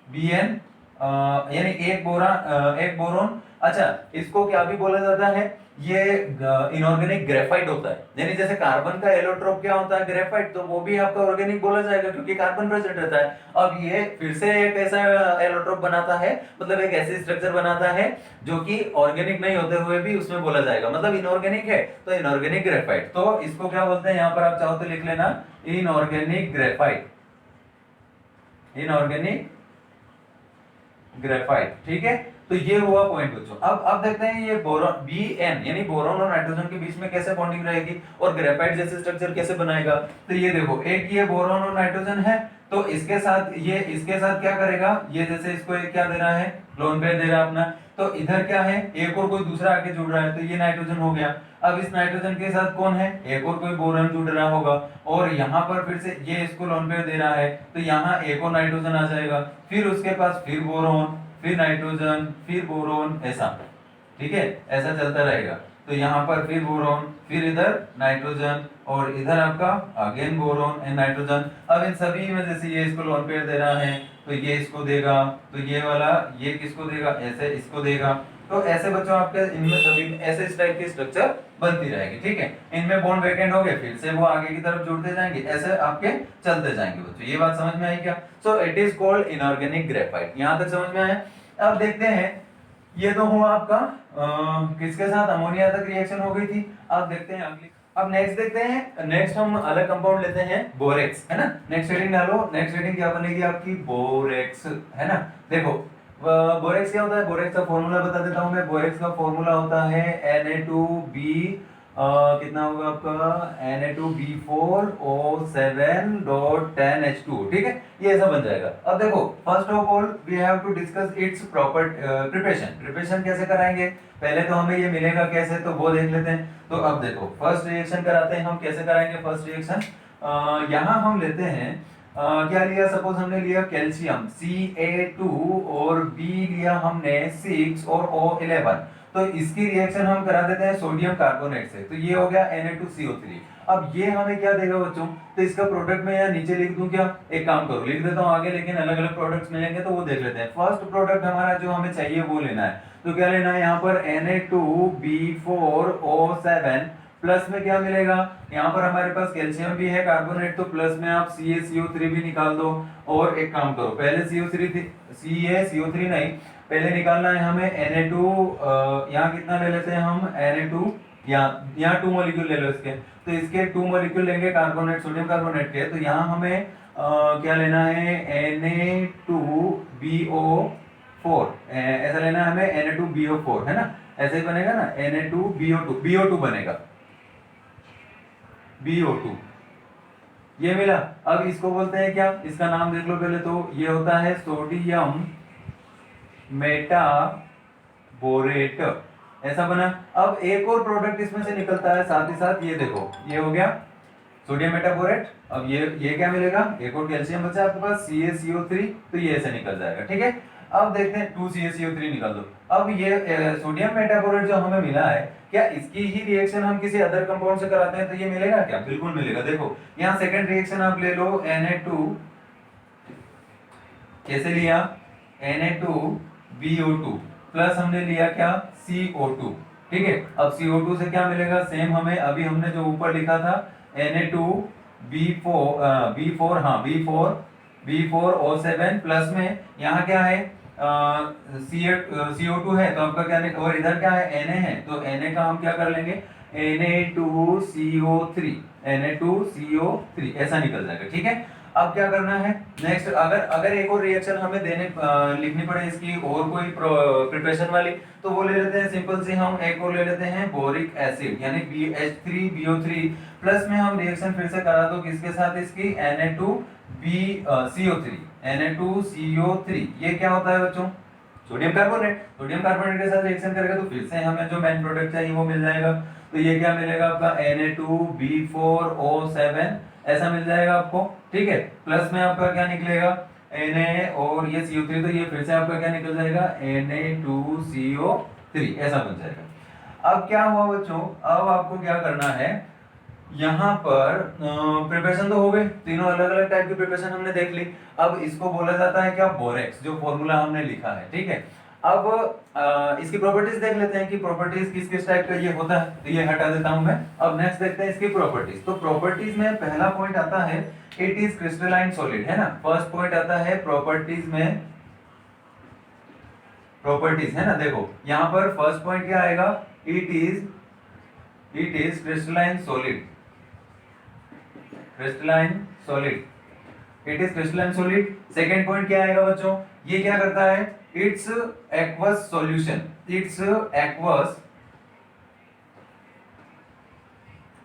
Bn, यानी एक बोरॉन। अच्छा इसको क्या भी बोला जाता है, ये इनऑर्गेनिक ग्रेफाइट होता है, यानी जैसे कार्बन का एलोट्रोप क्या होता है, ग्रेफाइट, तो वो भी आपका ऑर्गेनिक बोला जाएगा क्योंकि कार्बन प्रेजेंट रहता है। अब ये फिर से एक ऐसा एलोट्रोप बनाता है, मतलब एक ऐसी स्ट्रक्चर बनाता है जो कि ऑर्गेनिक नहीं होते हुए भी उसमें बोला जाएगा, मतलब इनऑर्गेनिक है तो इनऑर्गेनिक ग्रेफाइट। तो इसको क्या बोलते हैं, यहां पर आप चाहो तो लिख लेना इनऑर्गेनिक ग्रेफाइट, इनऑर्गेनिक ग्रेफाइट, ठीक है। तो ये हुआ पॉइंट बच्चों। अब देखते हैं ये बोरॉन Bn यानी बोरॉन और नाइट्रोजन के बीच में कैसे बॉन्डिंग रहेगी और ग्रेफाइट जैसे स्ट्रक्चर कैसे बनाएगा। तो ये देखो एक ये बोरॉन और नाइट्रोजन है, तो इसके साथ ये इसके साथ क्या करेगा, ये जैसे इसको एक क्या दे रहा है, लोन पेयर दे रहा है अपना, तो इधर क्या है, एक और कोई दूसरा आके जुड़ रहा है, तो ये नाइट्रोजन हो गया। अब इस नाइट्रोजन के साथ कौन है, एक और कोई बोरॉन जुड़ रहा होगा, और यहाँ पर फिर से ये इसको लोन पेयर दे रहा है, तो यहाँ एक और नाइट्रोजन आ जाएगा, फिर उसके पास फिर बोरॉन, फिर नाइट्रोजन, फिर बोरॉन, ऐसा, ठीक है, ऐसा चलता रहेगा। तो यहाँ पर फिर बोरॉन, फिर इधर नाइट्रोजन, और इधर आपका अगेन बोरॉन एंड नाइट्रोजन। अब इन सभी में जैसे ये इसको लोन पेयर दे रहा है, तो ये इसको देगा, तो ये वाला ये किसको देगा, ऐसे इसको देगा। तो ऐसे बच्चों आपके इनमें सभी ऐसे इस टाइप की स्ट्रक्चर बनती रहेगी, ठीक है। इनमें बॉन्ड वैकेंट हो गए, फिर से वो आगे की तरफ जुड़ते जाएंगे, ऐसे आपके चलते जाएंगे बच्चों। ये बात समझ में आई क्या। So it is called inorganic graphite, यहां तक समझ में आया। अब देखते हैं, ये तो हुआ आपका किसके साथ, अमोनिया तक रिएक्शन हो गई थी। अब देखते हैं अगली, अब नेक्स्ट देखते हैं, नेक्स्ट हम अलग कंपाउंड लेते हैं, बोरेक्स, है ना। नेक्स्ट हेडिंग डालो, नेक्स्ट हेडिंग क्या बनेगी आपकी, बोरेक्स, है ना। देखो बोरेक्स क्या होता है, बोरेक्स का फॉर्मूला बता देता हूं मैं। बोरेक्स का फॉर्मूला होता है Na2B कितना होगा आपका Na2B4O7.10H2, ठीक है, ये ऐसा बन जाएगा। अब देखो first of all we have to discuss its proper preparation कैसे कराएंगे, पहले तो हमें ये मिलेगा कैसे, तो वो देख लेते हैं। तो अब देखो फर्स्ट रिएक्शन कराते हैं हम, कैसे कराएंगे फर्स्ट रिएक्शन। यहाँ हम लेते हैं क्या लिया, सपोज हमने लिया कैल्शियम Ca2 और B लिया हमने 6 और O11, तो इसकी रिएक्शन हम करा देते हैं सोडियम कार्बोनेट से, तो ये हो गया Na2CO3। अब ये हमें क्या देगा बच्चों, तो इसका प्रोडक्ट में यहाँ नीचे लिख दूं क्या, एक काम करो लिख देता हूँ आगे, लेकिन अलग अलग प्रोडक्ट्स मिलेंगे तो वो देख लेते हैं। फर्स्ट प्रोडक्ट हमारा जो हमें चाहिए वो लेना है, तो क्या लेना है यहाँ पर Na2B4O7 प्लस में क्या मिलेगा, यहाँ पर हमारे पास कैल्शियम भी है कार्बोनेट, तो प्लस में आप CaCO3 भी निकाल दो। और एक काम करो पहले CaCO3 नहीं, पहले निकालना है हमें Na2, यहाँ कितना ले लेते हैं हम Na2, यहाँ 2 मॉलिक्यूल ले लो इसके, तो इसके 2 मॉलिक्यूल लेंगे कार्बोनेट सोडियम कार्बोनेट के, तो यहाँ हमें क्या लेना है Na2BO4, ऐसा लेना है हमें Na2BO4, है ना, ऐसे ही बनेगा ना Na2BO2 बनेगा BO2, ये मिला। अब इसको बोलते हैं क्या, इसका नाम देख लो पहले, तो ये होता है सोडियम मेटाबोरेट, ऐसा बना। अब एक और प्रोडक्ट इसमें से निकलता है साथ ही साथ, ये देखो ये हो गया सोडियम मेटाबोरेट। अब ये क्या मिलेगा, एक और कैल्शियम बचा आपके पास CaCO3, तो ये ऐसे निकल जाएगा, ठीक है। अब देखते हैं 2CaCO3 निकाल दो। अब ये सोडियम मेटाबोरेट जो हमें मिला है, क्या इसकी ही रिएक्शन हम किसी अदर कंपाउंड से कराते हैं तो ये मिलेगा क्या, बिल्कुल मिलेगा। देखो यहाँ सेकंड रिएक्शन आप ले लो Na2, कैसे लिया Na2BO2 प्लस हमने लिया क्या CO2, ठीक है। अब CO2 से क्या मिलेगा, सेम हमें अभी हमने जो ऊपर लिखा था B4O7 प्लस में यहाँ क्या है CO2 है, तो आपका क्या, और इधर क्या है Na है, तो Na का हम क्या कर लेंगे Na2CO3 ऐसा निकल जाएगा, ठीक है। अब क्या करना है नेक्स्ट, अगर एक और रिएक्शन हमें लिखनी पड़े इसकी और कोई प्रिपरेशन वाली, तो वो ले लेते हैं सिंपल सी, हम एक और ले लेते हैं बोरिक एसिड यानी BH3BO3 प्लस में हम रिएक्शन फिर से करा दो किसके साथ, इसकी Na2CO3 ये क्या होता है बच्चों, सोडियम कार्बोनेट के साथ रिएक्शन करेगा तो फिर से हमें जो मेन प्रोडक्ट चाहिए वो मिल जाएगा। तो ये क्या मिलेगा आपका Na2B4O7 ऐसा मिल जाएगा आपको, ठीक है। प्लस में आपका क्या निकलेगा Na और ये CO3, तो ये फिर से आपका क्या निकल जाएगा Na2CO3 ऐसा बन जाएगा। अब क्या हुआ बच्चों, अब आपको क्या करना है, यहाँ पर प्रिपरेशन तो हो गए, तीनों अलग अलग टाइप की प्रिपरेशन हमने देख ली। अब इसको बोला जाता है क्या बोरेक्स, जो फॉर्मूला हमने लिखा है, ठीक है। अब इसकी प्रॉपर्टीज देख लेते हैं कि प्रॉपर्टीज किस किस टाइप का ये होता है, तो ये हटा देता हूं मैं। अब नेक्स्ट देखते हैं इसकी प्रॉपर्टीज। तो प्रॉपर्टीज में पहला पॉइंट आता है इट इज क्रिस्टलाइन सॉलिड, है ना, फर्स्ट पॉइंट आता है प्रॉपर्टीज में, प्रॉपर्टीज है ना। देखो यहाँ पर फर्स्ट पॉइंट क्या आएगा, it is crystalline solid, it is crystalline solid. Second point क्या आएगा बच्चों, ये क्या करता है, it's aqueous solution, it's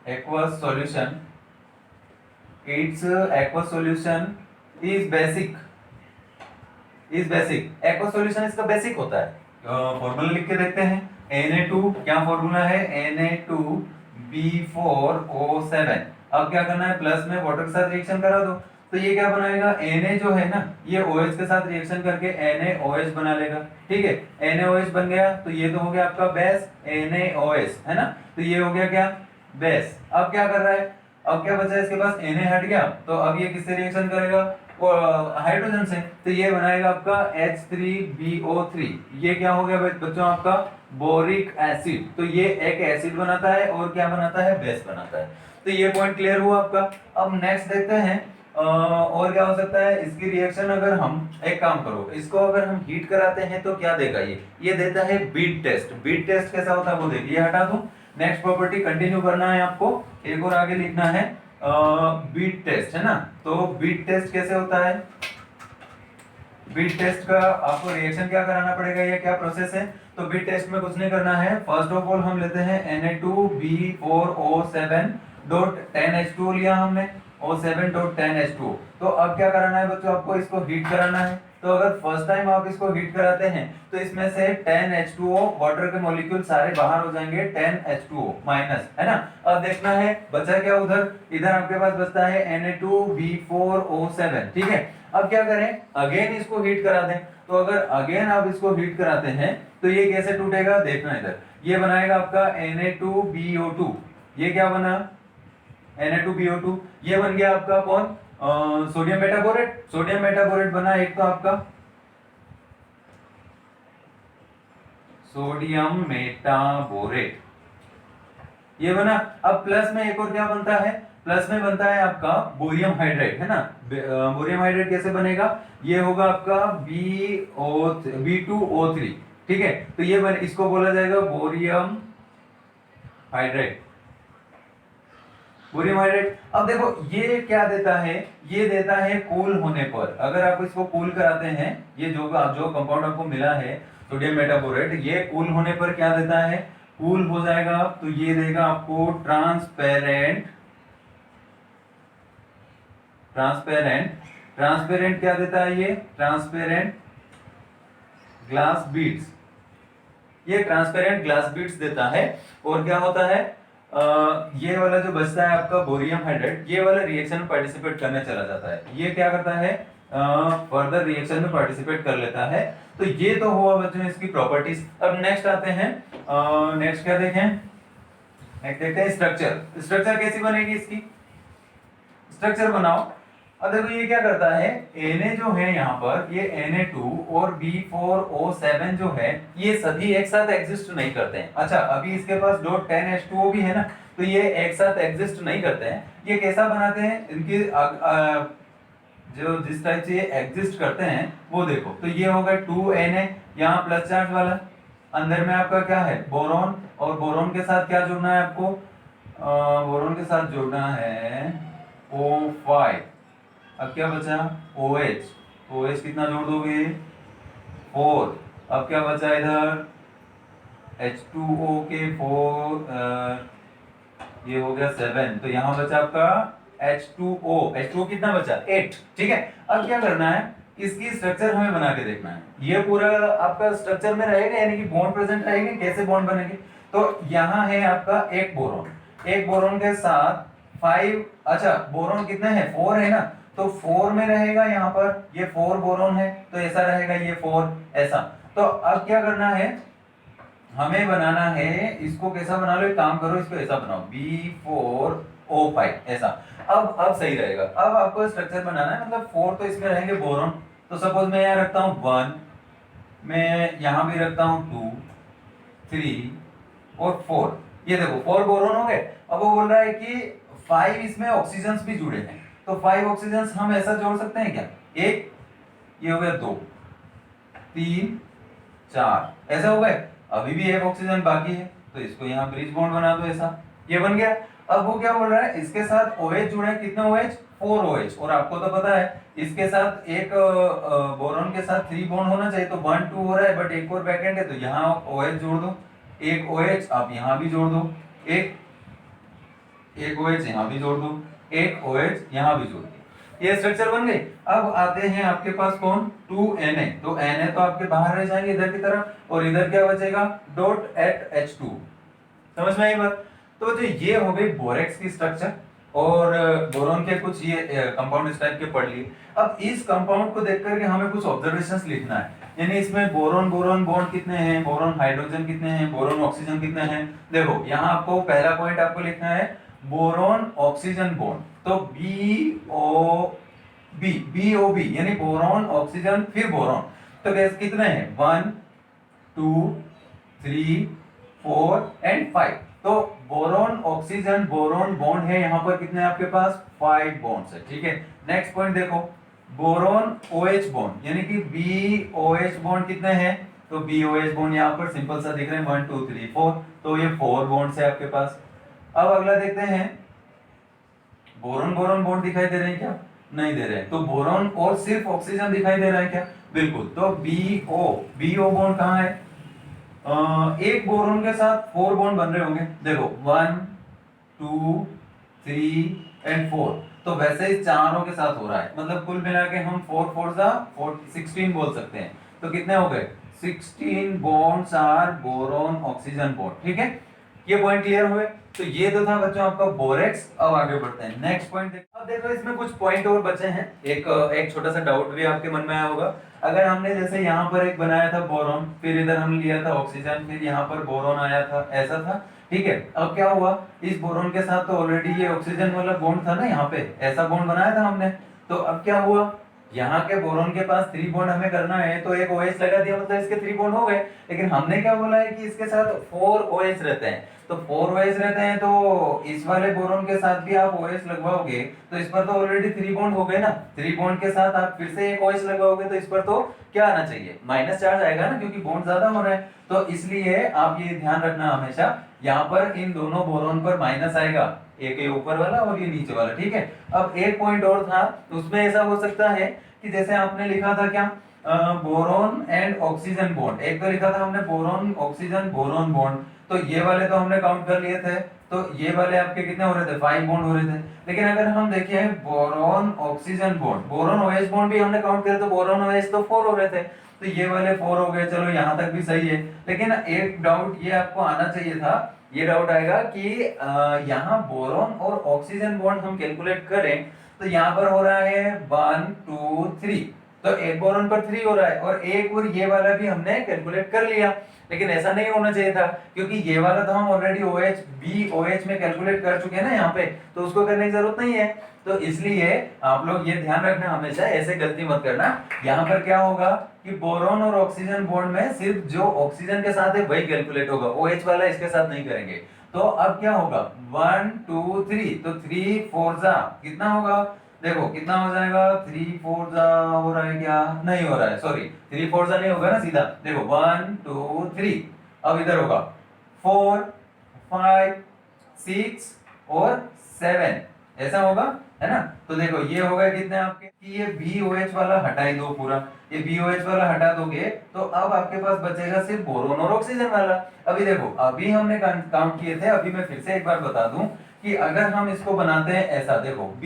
aqueous solution is basic, aqueous solution इसका बेसिक होता है। फॉर्मूला लिख के देखते हैं, Na2 क्या फॉर्मूला है, Na2B4O7। अब क्या करना है, प्लस में वाटर के साथ रिएक्शन करा दो, तो ये क्या बनाएगा, Na जो है ना, ये OH के साथ रिएक्शन करके NaOH बना लेगा, ठीक है। NaOH बन गया तो ये तो हो गया आपका बेस NaOH, है ना, तो ये हो गया क्या बेस। अब क्या कर रहा है, अब क्या बचा इसके पास, Na हट गया, तो अब ये किससे रिएक्शन करेगा, हाइड्रोजन से, तो ये बनाएगा आपका H3BO3। ये क्या हो गया बच्चों आपका बोरिक एसिड, तो ये एक एसिड बनाता है और क्या बनाता है, बेस बनाता है। तो ये पॉइंट क्लियर हुआ आपका। अब नेक्स्ट देखते हैं और क्या हो सकता है इसकी रिएक्शन। अगर हम एक काम करो, इसको अगर हम हीट कराते हैं तो क्या देगा, ये देता है बीट टेस्ट। बीट टेस्ट कैसा होता है वो देखिए, हटा दूं। नेक्स्ट प्रॉपर्टी कंटिन्यू करना है आपको, एक और आगे लिखना है बीट टेस्ट, है ना। तो बीट टेस्ट कैसे होता है, बीट टेस्ट का आपको रिएक्शन क्या कराना पड़ेगा, ये क्या प्रोसेस है। तो बीट टेस्ट में कुछ नहीं करना है, फर्स्ट ऑफ ऑल हम लेते हैं Na2B4O7.10H2 लिया हमने, O7.10H2। तो अब क्या कराना है बच्चों, आपको इसको हीट कराना है। तो अगर फर्स्ट टाइम आप इसको हीट कराते हैं तो इसमें से 10H2O वाटर के मॉलिक्यूल सारे बाहर हो जाएंगे, 10H2O माइनस, है ना। अब देखना है बचा क्या उधर, इधर आपके पास बचता है Na2B4O7, ठीक है। अब क्या करें, अगेन इसको हीट करा दें। तो अगर अगेन आप इसको हीट कराते हैं तो ये कैसे टूटेगा, देखना इधर, ये बनाएगा आपका Na2BO2। ये क्या बना, Na2BO2, ये बन गया आपका कौन, सोडियम मेटाबोरेट। सोडियम मेटाबोरेट बना एक, तो आपका सोडियम मेटाबोरेट ये बना। अब प्लस में एक और क्या बनता है, प्लस में बनता है आपका बोरियम हाइड्रेट, है ना। बोरियम हाइड्रेट कैसे बनेगा, ये होगा आपका B2O3, ठीक है। तो ये इसको बोला जाएगा बोरियम हाइड्रेट, बोरियम हाइड्रेट। अब देखो ये क्या देता है, ये देता है कूल होने पर, अगर आप इसको कूल कराते हैं, ये जो कंपाउंड आपको मिला है सोडियम मेटाबोरेट, ये कूल होने पर क्या देता है, कूल हो जाएगा तो ये देगा आपको ट्रांसपेरेंट। ट्रांसपेरेंट ट्रांसपेरेंट क्या देता है, ये ट्रांसपेरेंट ग्लास बीड्स, ये ट्रांसपेरेंट ग्लास बीड्स देता है। और क्या होता है, ये वाला जो बचता है आपका बोरियम हाइड्रेट, ये वाला रिएक्शन में पार्टिसिपेट करने चला जाता है। ये क्या करता है, फर्दर रिएक्शन में पार्टिसिपेट कर लेता है। तो ये तो हुआ बच्चों इसकी प्रॉपर्टीज। अब नेक्स्ट आते हैं, नेक्स्ट क्या देखें, नेक्स्ट देखते हैं स्ट्रक्चर। स्ट्रक्चर कैसी बनेगी इसकी, स्ट्रक्चर बनाओ। अब देखो ये क्या करता है, Na जो है यहाँ पर, ये Na2 और B4O7 जो है, ये सभी एक साथ एग्जिस्ट नहीं करते हैं। अच्छा, अभी इसके पास डॉट 10H2O भी है ना, तो ये एक साथ एग्जिस्ट नहीं करते हैं। ये कैसा बनाते हैं, इनकी जो जिस टाइप से ये एग्जिस्ट करते हैं वो देखो। तो ये होगा 2Na, यहाँ प्लस चार्ज वाला, अंदर में आपका क्या है, बोरॉन, और बोरॉन के साथ क्या जोड़ना है आपको, बोरॉन के साथ जोड़ना है O5। अब क्या बचा, OH। OH कितना जोड़ दोगे, 4। अब क्या बचा इधर, H2O के 4, ये हो गया 7। तो यहाँ बचा आपका H2O। H2O कितना बचा, 8, ठीक है। अब क्या करना है, इसकी स्ट्रक्चर हमें बना के देखना है। ये पूरा आपका स्ट्रक्चर में रहेगा, यानी कि बॉन्ड प्रेजेंट रहेंगे, कैसे बॉन्ड बनेंगे। तो यहाँ है आपका एक बोरॉन, एक बोरॉन के साथ 5, अच्छा बोरॉन कितने हैं, 4 है ना, तो 4 में रहेगा यहाँ पर, ये 4 बोरॉन है तो ऐसा रहेगा, ये 4 ऐसा। तो अब क्या करना है, हमें बनाना है इसको, कैसा बना लो, एक काम करो, इसको ऐसा बनाओ B4O5 ऐसा। अब सही रहेगा। अब आपको स्ट्रक्चर बनाना है, मतलब 4 तो इसमें रहेंगे बोरॉन। तो सपोज मैं यहाँ रखता हूँ 1, मैं यहाँ भी रखता हूँ 2, 3 और 4। ये देखो 4 बोरॉन हो गए। अब वो बोल रहा है कि 5 इसमें ऑक्सीजन भी जुड़े हैं, तो 5 ऑक्सीजन हम ऐसा जोड़ सकते हैं क्या, एक, ये हो गया 2, 3, 4, ऐसा हो गए। अभी भी एक ऑक्सीजन बाकी है, तो इसको यहाँ ब्रिज बॉन्ड बना दो, ऐसा, ये बन गया। अब वो क्या बोल रहा है, इसके साथ OH जुड़े हैं, कितने OH, 4 OH। और आपको तो पता है इसके साथ एक बोरॉन के साथ 3 बॉन्ड होना चाहिए, तो 1 2 हो रहा है, बट एक और वैकेंट है, तो यहाँ OH जोड़ दो, एक OH आप यहाँ भी जोड़ दो, एक OH यहाँ भी जोड़ दो, एक OH यहाँ भी जोड़ दो, ये स्ट्रक्चर बन गई। अब आते हैं आपके पास कौन, 2Na। तो Na तो आपके बाहर रह जाएंगे इधर की तरफ, और इधर क्या बचेगा, डॉट एट H2। समझ में आई बात। तो जो ये हो गई बोरेक्स की स्ट्रक्चर, और बोरॉन के कुछ ये कंपाउंड इस टाइप के पढ़ लिए। अब इस कंपाउंड को देख करके हमें कुछ ऑब्जर्वेशंस लिखना है, यानी इसमें बोरॉन बोरॉन बॉन्ड कितने हैं, बोरॉन हाइड्रोजन कितने हैं, बोरॉन ऑक्सीजन कितने हैं। देखो यहाँ आपको पहला पॉइंट आपको लिखना है बोरॉन ऑक्सीजन बॉन्ड, तो BOB यानी बोरॉन ऑक्सीजन फिर बोरॉन। तो गैस कितने हैं, 1 2 3 4 एंड 5। तो बोरॉन ऑक्सीजन बोरॉन बॉन्ड है यहाँ पर, कितने आपके पास, 5 बॉन्ड्स है, ठीक है। नेक्स्ट पॉइंट देखो, बोरॉन OH बॉन्ड, यानी कि BOH बॉन्ड कितने हैं, तो BOH बॉन्ड यहाँ पर सिंपल सा दिख रहे हैं, 1 2 3 4, तो ये 4 बॉन्ड्स है आपके पास। अब अगला देखते हैं, बोरॉन बोरॉन बॉन्ड दिखाई दे रहे हैं क्या, नहीं दे रहे हैं। तो बोरॉन और सिर्फ ऑक्सीजन दिखाई दे रहा है क्या? बिल्कुल। तो बीओ बॉन्ड कहाँ है? एक बोरॉन के साथ 4 बॉन्ड बन रहे होंगे, देखो 1 2 3 एंड 4। तो वैसे ही चारों के साथ हो रहा है, मतलब कुल मिला के हम 4 4 जा 16 बोल सकते हैं। तो कितने हो गए? 16 bonds are boron oxygen bond. ठीक है, ये पॉइंट क्लियर हुए। तो ये तो था बच्चों आपका बोरेक्स। अब आगे बढ़ते हैं, नेक्स्ट पॉइंट देखो। अब देखो इसमें कुछ पॉइंट और बचे हैं। एक छोटा सा डाउट भी आपके मन में आया होगा। अगर हमने जैसे यहाँ पर एक बनाया था बोरॉन, फिर इधर हम लिया था ऑक्सीजन, फिर यहाँ पर बोरॉन आया था, ऐसा था। ठीक है, अब क्या हुआ, इस बोरॉन के साथ तो ऑलरेडी ये ऑक्सीजन वाला बॉन्ड था ना, यहाँ पे ऐसा बॉन्ड बनाया था हमने। तो अब क्या हुआ, यहाँ के बोरॉन के पास 3 बॉन्ड हमें करना है, तो एक OH लगा दिया, मतलब इसके 3 बॉन्ड हो गए। लेकिन हमने क्या बोला है कि इसके साथ 4 OH रहते हैं। तो 4 OH रहते हैं, तो इस वाले बोरॉन के साथ भी आप OH लगवाओगे तो इस पर तो ऑलरेडी 3 बॉन्ड हो गए ना। 3 बॉन्ड के साथ आप फिर से एक OH लगवाओगे तो इस पर तो क्या आना चाहिए? माइनस चार्ज आएगा ना, क्योंकि बॉन्ड ज्यादा हो रहा है। तो इसलिए आप ये ध्यान रखना हमेशा, यहाँ पर इन दोनों बोरॉन पर माइनस आएगा, एक ये ऊपर वाला और ये नीचे वाला। ठीक है, अब एक पॉइंट और था, उसमें ऐसा हो सकता है कि जैसे आपने लिखा था क्या, बोरॉन एंड ऑक्सीजन बॉन्ड। एक तो लिखा था हमने बोरॉन ऑक्सीजन बोरॉन बॉन्ड, तो ये वाले तो हमने काउंट कर लिए थे। तो ये वाले आपके कितने हो रहे थे? 5 बॉन्ड हो रहे थे। लेकिन अगर हम देखें boron oxygen bond, boron OH bond भी हमने काउंट किया, तो बोरॉन OH तो 4 हो रहे थे। तो ये वाले 4 हो गए, चलो यहाँ तक भी सही है। लेकिन एक डाउट ये आपको आना चाहिए था, ये डाउट आएगा कि यहाँ बोरॉन और ऑक्सीजन बॉन्ड हम कैलकुलेट करें तो यहाँ पर हो रहा है 1 2 3, तो एक बोरॉन पर 3 हो रहा है, और एक और ये वाला भी हमने कैलकुलेट कर लिया। लेकिन ऐसा नहीं होना चाहिए था, क्योंकि ये वाला तो हम ऑलरेडी BOH में कैलकुलेट कर चुके हैं ना यहाँ पे, तो उसको करने की जरूरत नहीं है। तो इसलिए आप लोग ये ध्यान रखना हमेशा, ऐसे गलती मत करना। यहाँ पर क्या होगा कि बोरॉन और ऑक्सीजन बॉन्ड में सिर्फ जो ऑक्सीजन के साथ है वही कैलकुलेट होगा, OH वाला इसके साथ नहीं करेंगे। तो अब क्या होगा, 1 2 3, तो 3 4 जा कितना होगा? देखो कितना हो जाएगा, 3 4 जा हो रहा है क्या? नहीं हो रहा है, सॉरी 3 4 जा नहीं होगा ना, सीधा देखो 1 2 3। अब इधर होगा 4 5 6 और 7, ऐसा होगा, है ना। तो देखो ये हो गए कितने आपके, कि ये BOH वाला हटा दो पूरा, ये BOH वाला हटा दोगे तो अब आपके पास बचेगा सिर्फ बोरोन और ऑक्सीजन वाला। अभी देखो, अभी हमने काउंट किए थे, अभी मैं फिर से एक बार बता दूं कि अगर हम इसको बनाते हैं ऐसा, देखो B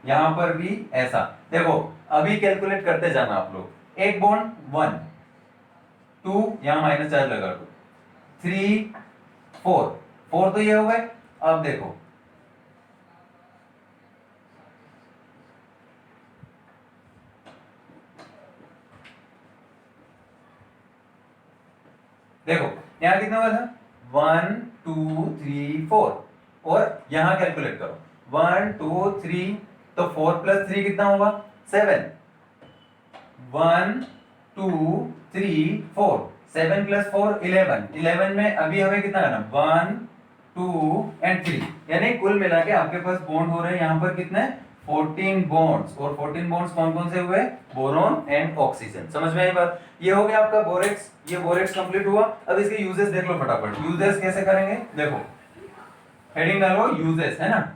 यहां पर भी ऐसा, देखो अभी कैलकुलेट करते जाना आप लोग। एक बॉन्ड 1 2, यहां माइनस चार्ज लगा दो, 3 4 4, तो ये हो गए। अब देखो देखो यहां कितना हुआ था, 1 2 3 4, और यहां कैलकुलेट करो 1 2 3, तो 4 प्लस 3 कितना होगा? 7। 1 2 3 4, 7 प्लस 4 11, 11 में अभी हमें कितना करना, 1 2 एंड 3, यानी कुल मिला के आपके पास बॉन्ड हो रहे हैं यहाँ पर कितने, 14 बॉन्ड्स। और 14 बॉन्ड्स कौन कौन से हुए? Boron and oxygen. समझ में आई बात? ये हो गया आपका बोरेक्स, ये बोरेक्स कंप्लीट हुआ। अब इसके यूजेस देख लो फटाफट। यूजेस कैसे करेंगे, देखो हेडिंग डालो यूजेस, है ना।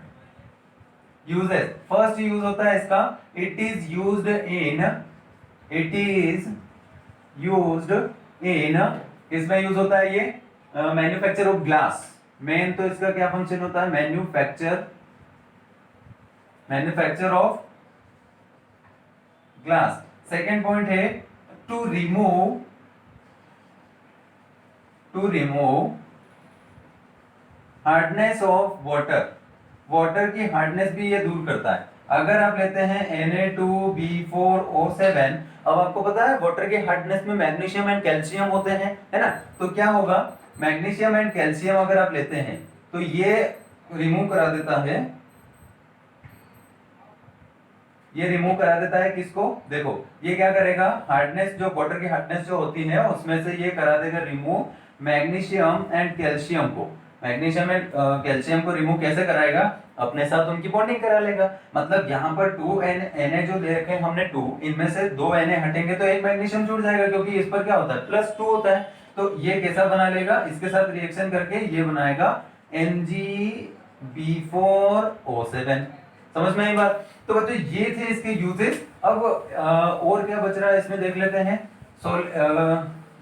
यूजेस, फर्स्ट यूज होता है इसका, इट इज यूज्ड इन, इसमें यूज होता है ये मैन्युफैक्चर ऑफ ग्लास। मेन तो इसका क्या फंक्शन होता है, manufacture of glass. Second point है to remove hardness of water की हार्डनेस भी ये दूर करता है। अगर आप लेते हैं Na2B4O7, अब आपको पता है वाटर के हार्डनेस में मैग्नीशियम एंड कैल्शियम होते हैं, है ना। तो क्या होगा, मैग्नीशियम एंड कैल्शियम अगर आप लेते हैं तो ये रिमूव करा देता है, ये रिमूव करा देता है किसको, देखो ये क्या करेगा, हार्डनेस जो वाटर की हार्डनेस जो होती है उसमें से ये करा देगा रिमूव मैग्नीशियम एंड कैल्शियम को। मैग्नीशियम एंड कैल्शियम को रिमूव कैसे कराएगा, अपने साथ उनकी बॉन्डिंग करा लेगा। मतलब यहाँ पर 2 Na जो दे रखे हैं हमने 2, इनमें से 2 Na हटेंगे तो एक मैग्नीशियम छूट जाएगा, क्योंकि इस पर क्या होता है +2 होता है। तो ये कैसा बना लेगा, इसके साथ रिएक्शन करके ये बनाएगा Mgb4O7। समझ में आई बात? तो बच्चों ये थे इसके यूजेस। अब और क्या बच रहा है इसमें देख लेते हैं।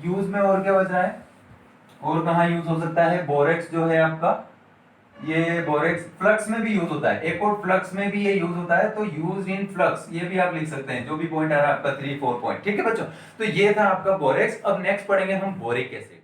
यूज में और क्या बच रहा है, और कहाँ यूज हो सकता है? बोरेक्स जो है आपका, ये बोरेक्स फ्लक्स में भी यूज होता है, एक और फ्लक्स में भी ये यूज होता है, तो यूज इन फ्लक्स ये भी आप लिख सकते हैं, जो भी पॉइंट आ रहा है आपका 3-4 पॉइंट। ठीक है बच्चों, तो ये था आपका बोरेक्स। अब नेक्स्ट पढ़ेंगे हम बोरिक एसिड।